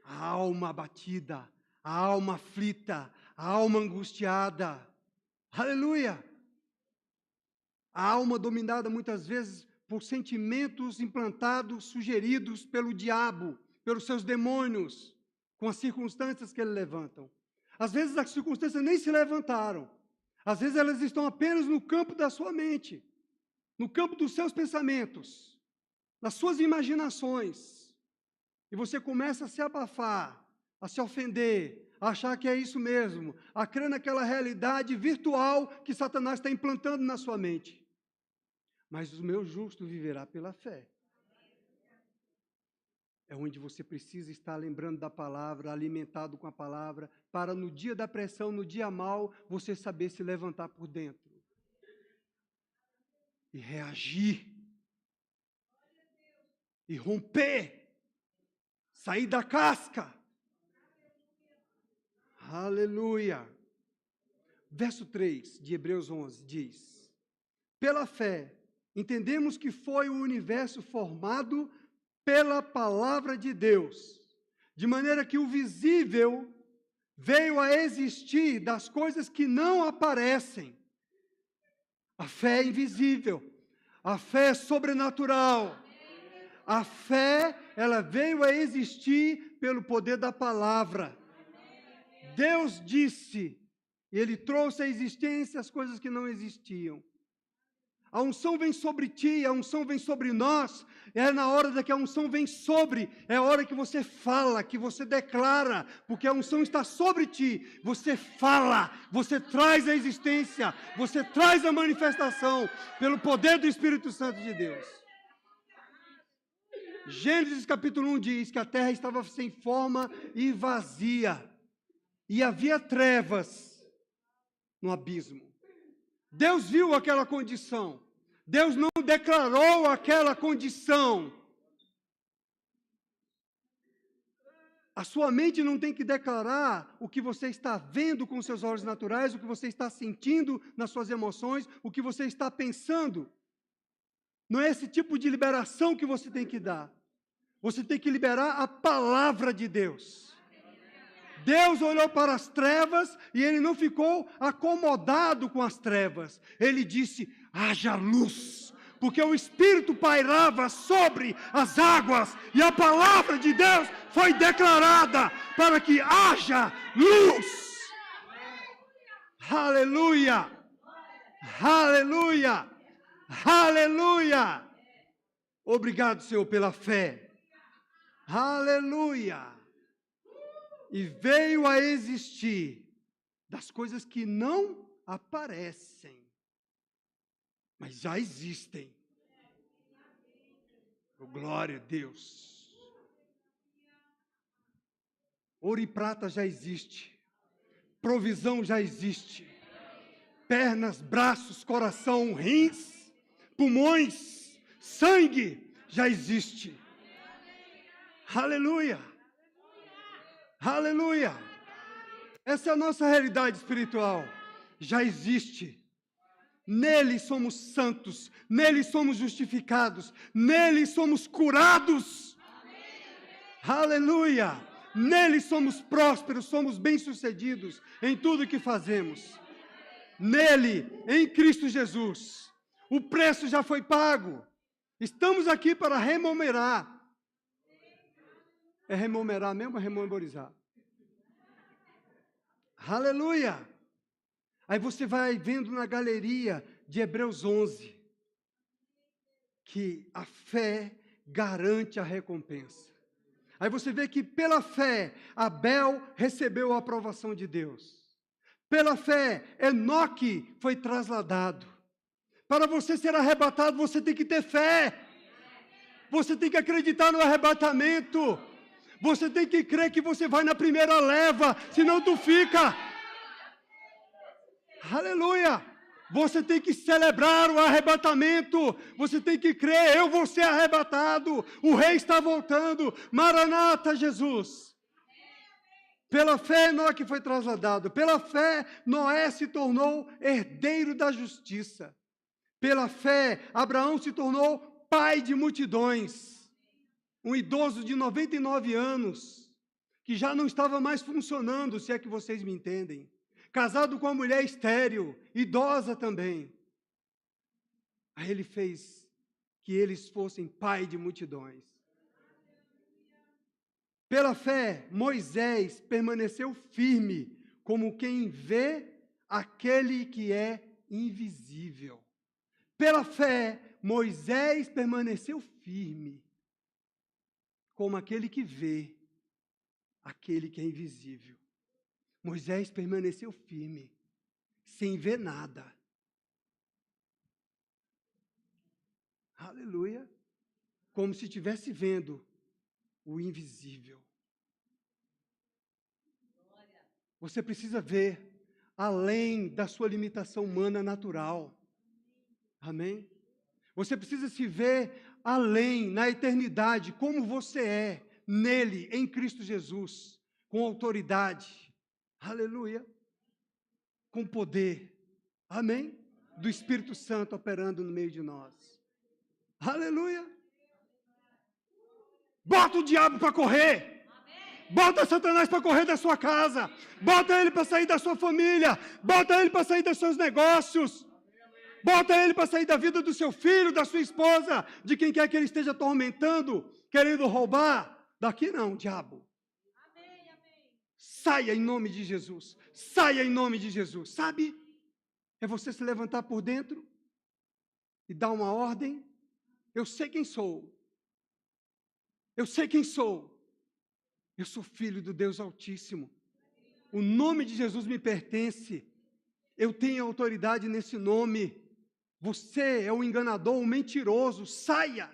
a alma abatida, a alma aflita, a alma angustiada. Aleluia! A alma dominada muitas vezes por sentimentos implantados, sugeridos pelo diabo, pelos seus demônios, com as circunstâncias que ele levantam. Às vezes as circunstâncias nem se levantaram. Às vezes elas estão apenas no campo da sua mente, no campo dos seus pensamentos, nas suas imaginações. E você começa a se abafar, a se ofender, a achar que é isso mesmo, a crer naquela realidade virtual que Satanás está implantando na sua mente. Mas o meu justo viverá pela fé. É onde você precisa estar lembrando da palavra, alimentado com a palavra, para no dia da pressão, no dia mal, você saber se levantar por dentro. E reagir. E romper. Sair da casca. Aleluia. Verso 3 de Hebreus 11 diz: pela fé, entendemos que foi o universo formado pela palavra de Deus, de maneira que o visível veio a existir das coisas que não aparecem. A fé é invisível, a fé é sobrenatural. A fé, ela veio a existir pelo poder da palavra. Deus disse, Ele trouxe à existência as coisas que não existiam. A unção vem sobre ti, a unção vem sobre nós, é na hora que a unção vem sobre, é a hora que você fala, que você declara, porque a unção está sobre ti, você fala, você traz a existência, você traz a manifestação, pelo poder do Espírito Santo de Deus. Gênesis capítulo 1 diz que a terra estava sem forma e vazia, e havia trevas no abismo. Deus viu aquela condição. Deus não declarou aquela condição. A sua mente não tem que declarar o que você está vendo com seus olhos naturais, o que você está sentindo nas suas emoções, o que você está pensando. Não é esse tipo de liberação que você tem que dar. Você tem que liberar a palavra de Deus. Deus olhou para as trevas e Ele não ficou acomodado com as trevas. Ele disse, haja luz, porque o Espírito pairava sobre as águas e a palavra de Deus foi declarada para que haja luz. Aleluia! Aleluia! Aleluia! Obrigado, Senhor, pela fé. Aleluia! E veio a existir das coisas que não aparecem, mas já existem. Oh, glória a Deus. Ouro e prata já existe, provisão já existe, pernas, braços, coração, rins, pulmões, sangue já existe. Aleluia! Aleluia! Essa é a nossa realidade espiritual. Já existe. Nele somos santos, nele somos justificados, nele somos curados. Aleluia! Nele somos prósperos, somos bem-sucedidos em tudo que fazemos. Nele, em Cristo Jesus, o preço já foi pago. Estamos aqui para rememorar. É rememorar mesmo ou rememorizar? Aleluia! Aí você vai vendo na galeria de Hebreus 11 que a fé garante a recompensa. Aí você vê que pela fé Abel recebeu a aprovação de Deus. Pela fé, Enoque foi trasladado. Para você ser arrebatado, você tem que ter fé. Você tem que acreditar no arrebatamento. Você tem que crer que você vai na primeira leva, senão tu fica. Aleluia! Você tem que celebrar o arrebatamento. Você tem que crer, eu vou ser arrebatado. O rei está voltando. Maranata, Jesus. Pela fé, Enoque foi trasladado. Pela fé, Noé se tornou herdeiro da justiça. Pela fé, Abraão se tornou pai de multidões. Um idoso de 99 anos, que já não estava mais funcionando, se é que vocês me entendem. Casado com uma mulher estéril, idosa também. Aí ele fez que eles fossem pai de multidões. Pela fé, Moisés permaneceu firme, como quem vê aquele que é invisível. Pela fé, Moisés permaneceu firme, como aquele que vê aquele que é invisível. Moisés permaneceu firme, sem ver nada. Aleluia. Como se estivesse vendo o invisível. Você precisa ver além da sua limitação humana natural. Amém? Você precisa se ver além, na eternidade, como você é, nele, em Cristo Jesus, com autoridade. Aleluia. Com poder. Amém? Do Espírito Santo operando no meio de nós. Aleluia. Bota o diabo para correr. Bota Satanás para correr da sua casa. Bota ele para sair da sua família. Bota ele para sair dos seus negócios. Bota ele para sair da vida do seu filho, da sua esposa, de quem quer que ele esteja atormentando, querendo roubar. Daqui não, diabo. Saia em nome de Jesus. Saia em nome de Jesus. Sabe? É você se levantar por dentro e dar uma ordem. Eu sei quem sou. Eu sei quem sou. Eu sou filho do Deus Altíssimo. O nome de Jesus me pertence. Eu tenho autoridade nesse nome. Você é um enganador, um mentiroso. Saia.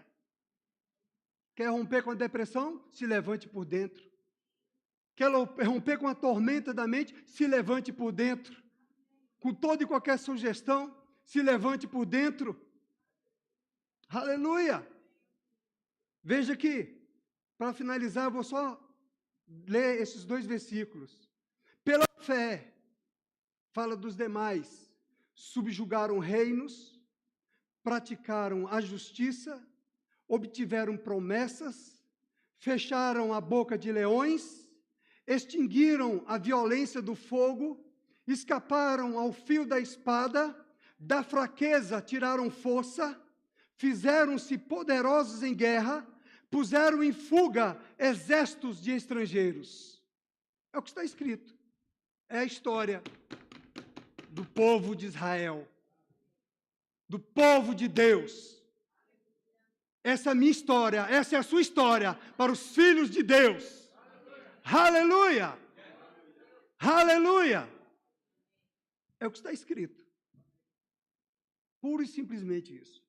Quer romper com a depressão? Se levante por dentro. Quer romper com a tormenta da mente? Se levante por dentro. Com toda e qualquer sugestão, se levante por dentro. Aleluia. Veja aqui, para finalizar, eu vou só ler esses 2 versículos. Pela fé, fala dos demais, subjugaram reinos, praticaram a justiça, obtiveram promessas, fecharam a boca de leões, extinguiram a violência do fogo, escaparam ao fio da espada, da fraqueza tiraram força, fizeram-se poderosos em guerra, puseram em fuga exércitos de estrangeiros. É o que está escrito. É a história do povo de Israel, do povo de Deus. Essa é a minha história, essa é a sua história para os filhos de Deus. Aleluia! Aleluia! É o que está escrito. Pura e simplesmente isso.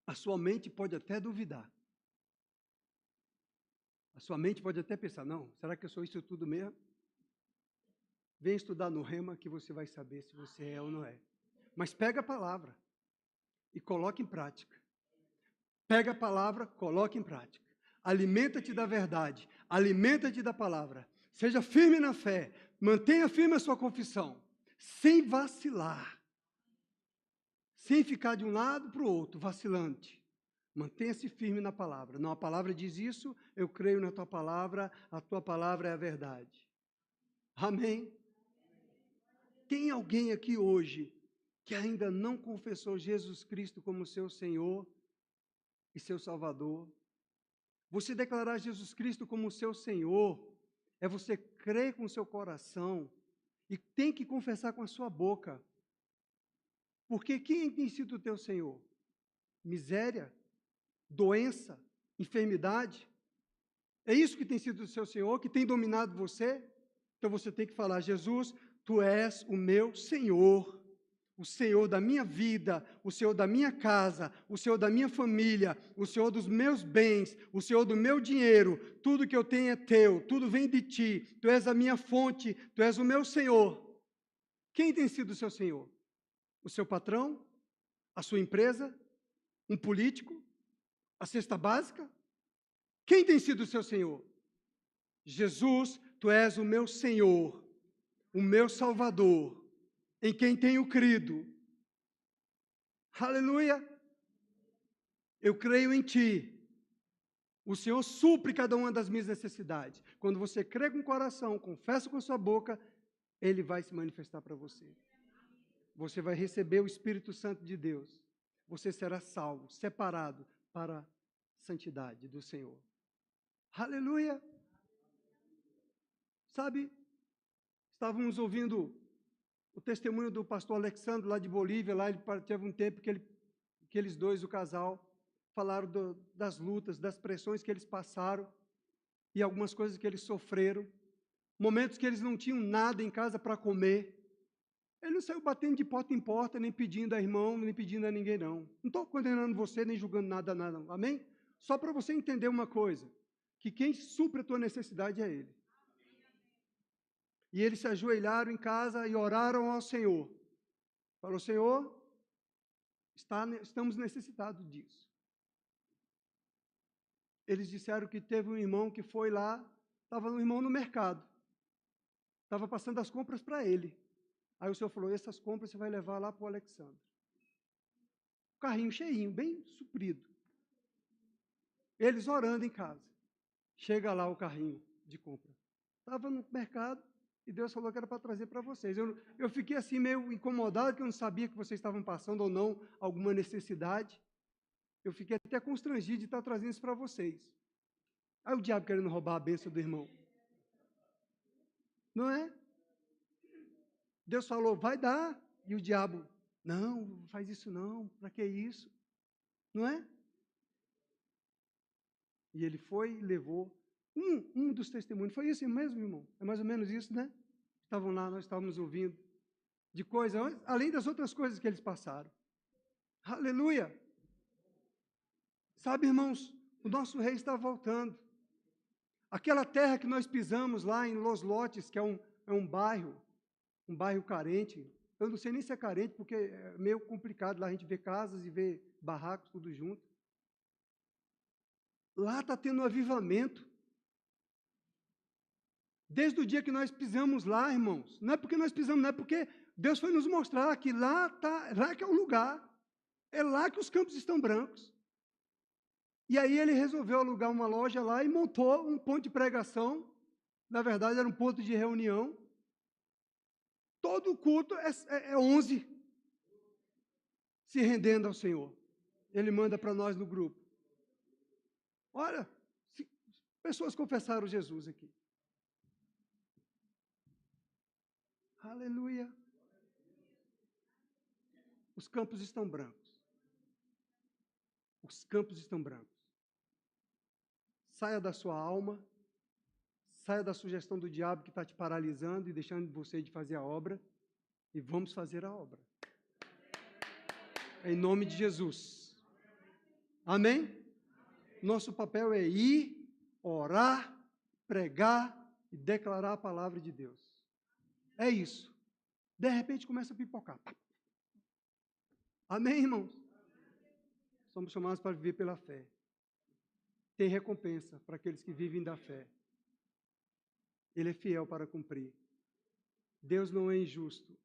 A sua mente pode até duvidar. A sua mente pode até pensar, não, será que eu sou isso tudo mesmo? Vem estudar no Rema que você vai saber se você é ou não é. Mas pega a palavra e coloque em prática. Pega a palavra, coloque em prática. Alimenta-te da verdade, alimenta-te da palavra. Seja firme na fé, mantenha firme a sua confissão, sem vacilar. Sem ficar de um lado para o outro, vacilante. Mantenha-se firme na palavra. Não, a palavra diz isso, eu creio na tua palavra, a tua palavra é a verdade. Amém? Tem alguém aqui hoje que ainda não confessou Jesus Cristo como seu Senhor e seu Salvador? Você declarar Jesus Cristo como seu Senhor é você crer com o seu coração e tem que confessar com a sua boca. Porque quem tem sido o teu Senhor? Miséria? Doença? Enfermidade? É isso que tem sido o seu Senhor, que tem dominado você? Então você tem que falar: Jesus, tu és o meu Senhor, o Senhor da minha vida, o Senhor da minha casa, o Senhor da minha família, o Senhor dos meus bens, o Senhor do meu dinheiro, tudo que eu tenho é teu, tudo vem de ti, tu és a minha fonte, tu és o meu Senhor. Quem tem sido o seu Senhor? O seu patrão? A sua empresa? Um político? A cesta básica? Quem tem sido o seu Senhor? Jesus, tu és o meu Senhor, o meu Salvador, em quem tenho crido. Aleluia! Eu creio em ti. O Senhor supre cada uma das minhas necessidades. Quando você crê com o coração, confessa com a sua boca, Ele vai se manifestar para você. Você vai receber o Espírito Santo de Deus. Você será salvo, separado para a santidade do Senhor. Aleluia! Sabe, estávamos ouvindo o testemunho do pastor Alexandre, lá de Bolívia. Lá ele teve um tempo que eles dois, o casal, falaram das lutas, das pressões que eles passaram e algumas coisas que eles sofreram, momentos que eles não tinham nada em casa para comer. Ele não saiu batendo de porta em porta, nem pedindo a irmão, nem pedindo a ninguém, não. Não estou condenando você, nem julgando nada, não. Amém? Só para você entender uma coisa, que quem supre a tua necessidade é Ele. E eles se ajoelharam em casa e oraram ao Senhor. Falou: Senhor, estamos necessitados disso. Eles disseram que teve um irmão que foi lá, estava um irmão no mercado, estava passando as compras para ele. Aí o Senhor falou: essas compras você vai levar lá para o Alexandre. O carrinho cheinho, bem suprido. Eles orando em casa. Chega lá o carrinho de compra. Estava no mercado e Deus falou que era para trazer para vocês. Eu fiquei assim meio incomodado, que eu não sabia que vocês estavam passando ou não alguma necessidade. Eu fiquei até constrangido de estar trazendo isso para vocês. Aí o diabo querendo roubar a bênção do irmão. Não é? Deus falou: vai dar. E o diabo: não faz isso não, para que isso? Não é? E ele foi e levou. Um dos testemunhos, foi isso mesmo, irmão? É mais ou menos isso, né? Estavam lá, nós estávamos ouvindo de coisas, além das outras coisas que eles passaram. Aleluia! Sabe, irmãos, o nosso rei está voltando. Aquela terra que nós pisamos lá em Los Lotes, que é um bairro carente. Eu não sei nem se é carente, porque é meio complicado lá a gente ver casas e ver barracos, tudo junto. Lá está tendo um avivamento. Desde o dia que nós pisamos lá, irmãos. Não é porque nós pisamos, não é porque Deus foi nos mostrar que lá que é o lugar. É lá que os campos estão brancos. E aí ele resolveu alugar uma loja lá e montou um ponto de pregação. Na verdade, era um ponto de reunião. Todo culto é 11 se rendendo ao Senhor. Ele manda para nós no grupo. Olha, pessoas confessaram Jesus aqui. Aleluia. Os campos estão brancos. Os campos estão brancos. Saia da sua alma, saia da sugestão do diabo que está te paralisando e deixando você de fazer a obra, e vamos fazer a obra. Em nome de Jesus. Amém? Nosso papel é ir, orar, pregar e declarar a palavra de Deus. É isso. De repente começa a pipocar. Amém, irmãos? Somos chamados para viver pela fé. Tem recompensa para aqueles que vivem da fé. Ele é fiel para cumprir. Deus não é injusto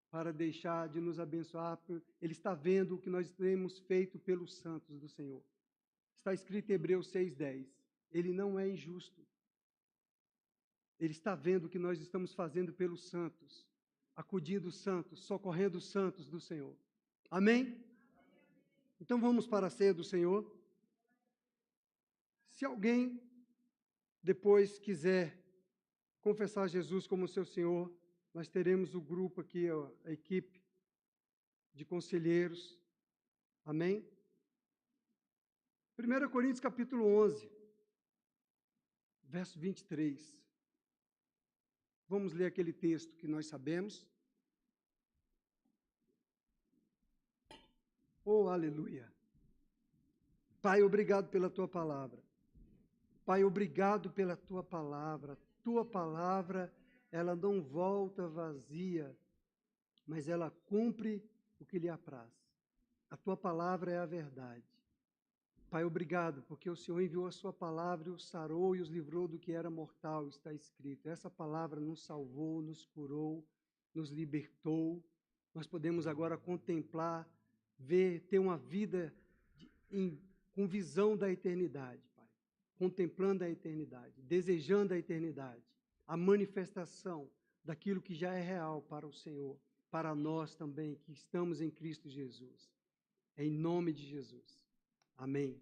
para deixar de nos abençoar. Ele está vendo o que nós temos feito pelos santos do Senhor. Está escrito em Hebreus 6:10. Ele não é injusto. Ele está vendo o que nós estamos fazendo pelos santos, acudindo os santos, socorrendo os santos do Senhor. Amém? Então vamos para a ceia do Senhor. Se alguém depois quiser confessar Jesus como seu Senhor, nós teremos o grupo aqui, a equipe de conselheiros. Amém? 1 Coríntios capítulo 11. verso 23. Vamos ler aquele texto que nós sabemos. Oh, aleluia. Pai, obrigado pela tua palavra. Pai, obrigado pela tua palavra. Tua palavra, ela não volta vazia, mas ela cumpre o que lhe apraz. A tua palavra é a verdade. Pai, obrigado, porque o Senhor enviou a sua palavra e os sarou e os livrou do que era mortal, está escrito. Essa palavra nos salvou, nos curou, nos libertou. Nós podemos agora contemplar, ver, ter uma vida com visão da eternidade, Pai. Contemplando a eternidade, desejando a eternidade, a manifestação daquilo que já é real para o Senhor, para nós também, que estamos em Cristo Jesus. Em nome de Jesus. Amém.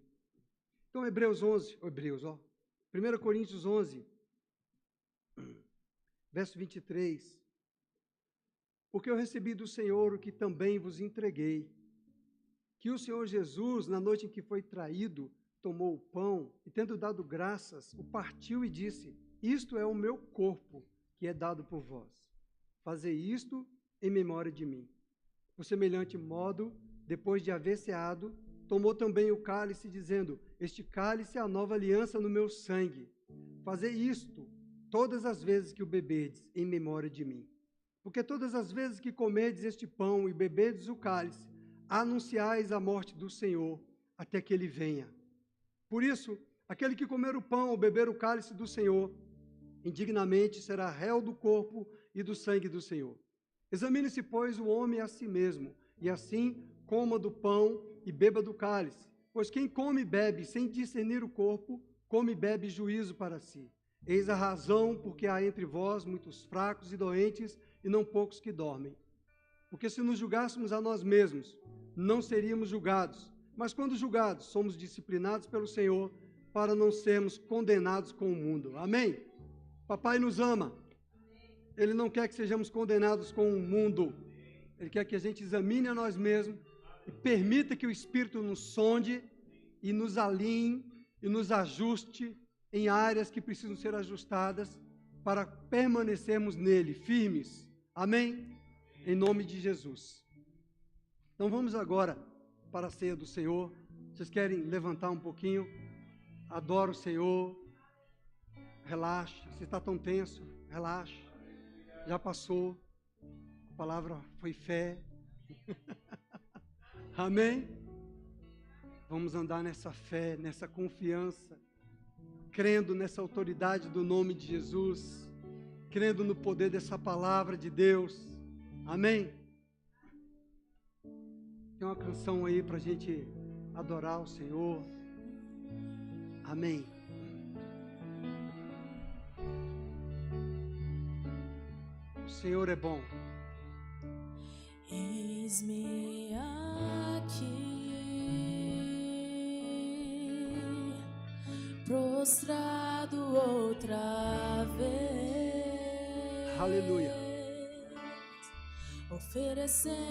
Então, 1 Coríntios 11, verso 23. Porque eu recebi do Senhor o que também vos entreguei, que o Senhor Jesus, na noite em que foi traído, tomou o pão e, tendo dado graças, o partiu e disse: isto é o meu corpo, que é dado por vós. Fazei isto em memória de mim. Por semelhante modo, depois de haver ceado, tomou também o cálice, dizendo: este cálice é a nova aliança no meu sangue. Fazei isto todas as vezes que o beberdes, em memória de mim. Porque todas as vezes que comerdes este pão e beberdes o cálice, anunciais a morte do Senhor, até que ele venha. Por isso, aquele que comer o pão ou beber o cálice do Senhor, indignamente será réu do corpo e do sangue do Senhor. Examine-se, pois, o homem a si mesmo, e assim coma do pão e beba do cálice. Pois quem come e bebe sem discernir o corpo, come e bebe juízo para si. Eis a razão porque há entre vós muitos fracos e doentes, e não poucos que dormem. Porque se nos julgássemos a nós mesmos, não seríamos julgados. Mas quando julgados, somos disciplinados pelo Senhor, para não sermos condenados com o mundo. Amém? Papai nos ama. Ele não quer que sejamos condenados com o mundo. Ele quer que a gente examine a nós mesmos e permita que o Espírito nos sonde e nos alinhe e nos ajuste em áreas que precisam ser ajustadas para permanecermos nele, firmes. Amém? Em nome de Jesus. Então vamos agora para a ceia do Senhor. Vocês querem levantar um pouquinho? Adora o Senhor. Relaxa. Se está tão tenso, relaxa. Já passou. A palavra foi fé. Amém? Vamos andar nessa fé, nessa confiança, crendo nessa autoridade do nome de Jesus, crendo no poder dessa palavra de Deus. Amém? Tem uma canção aí para a gente adorar o Senhor. Amém. O Senhor é bom. Eis-me aqui, prostrado outra vez. Aleluia. Oferecendo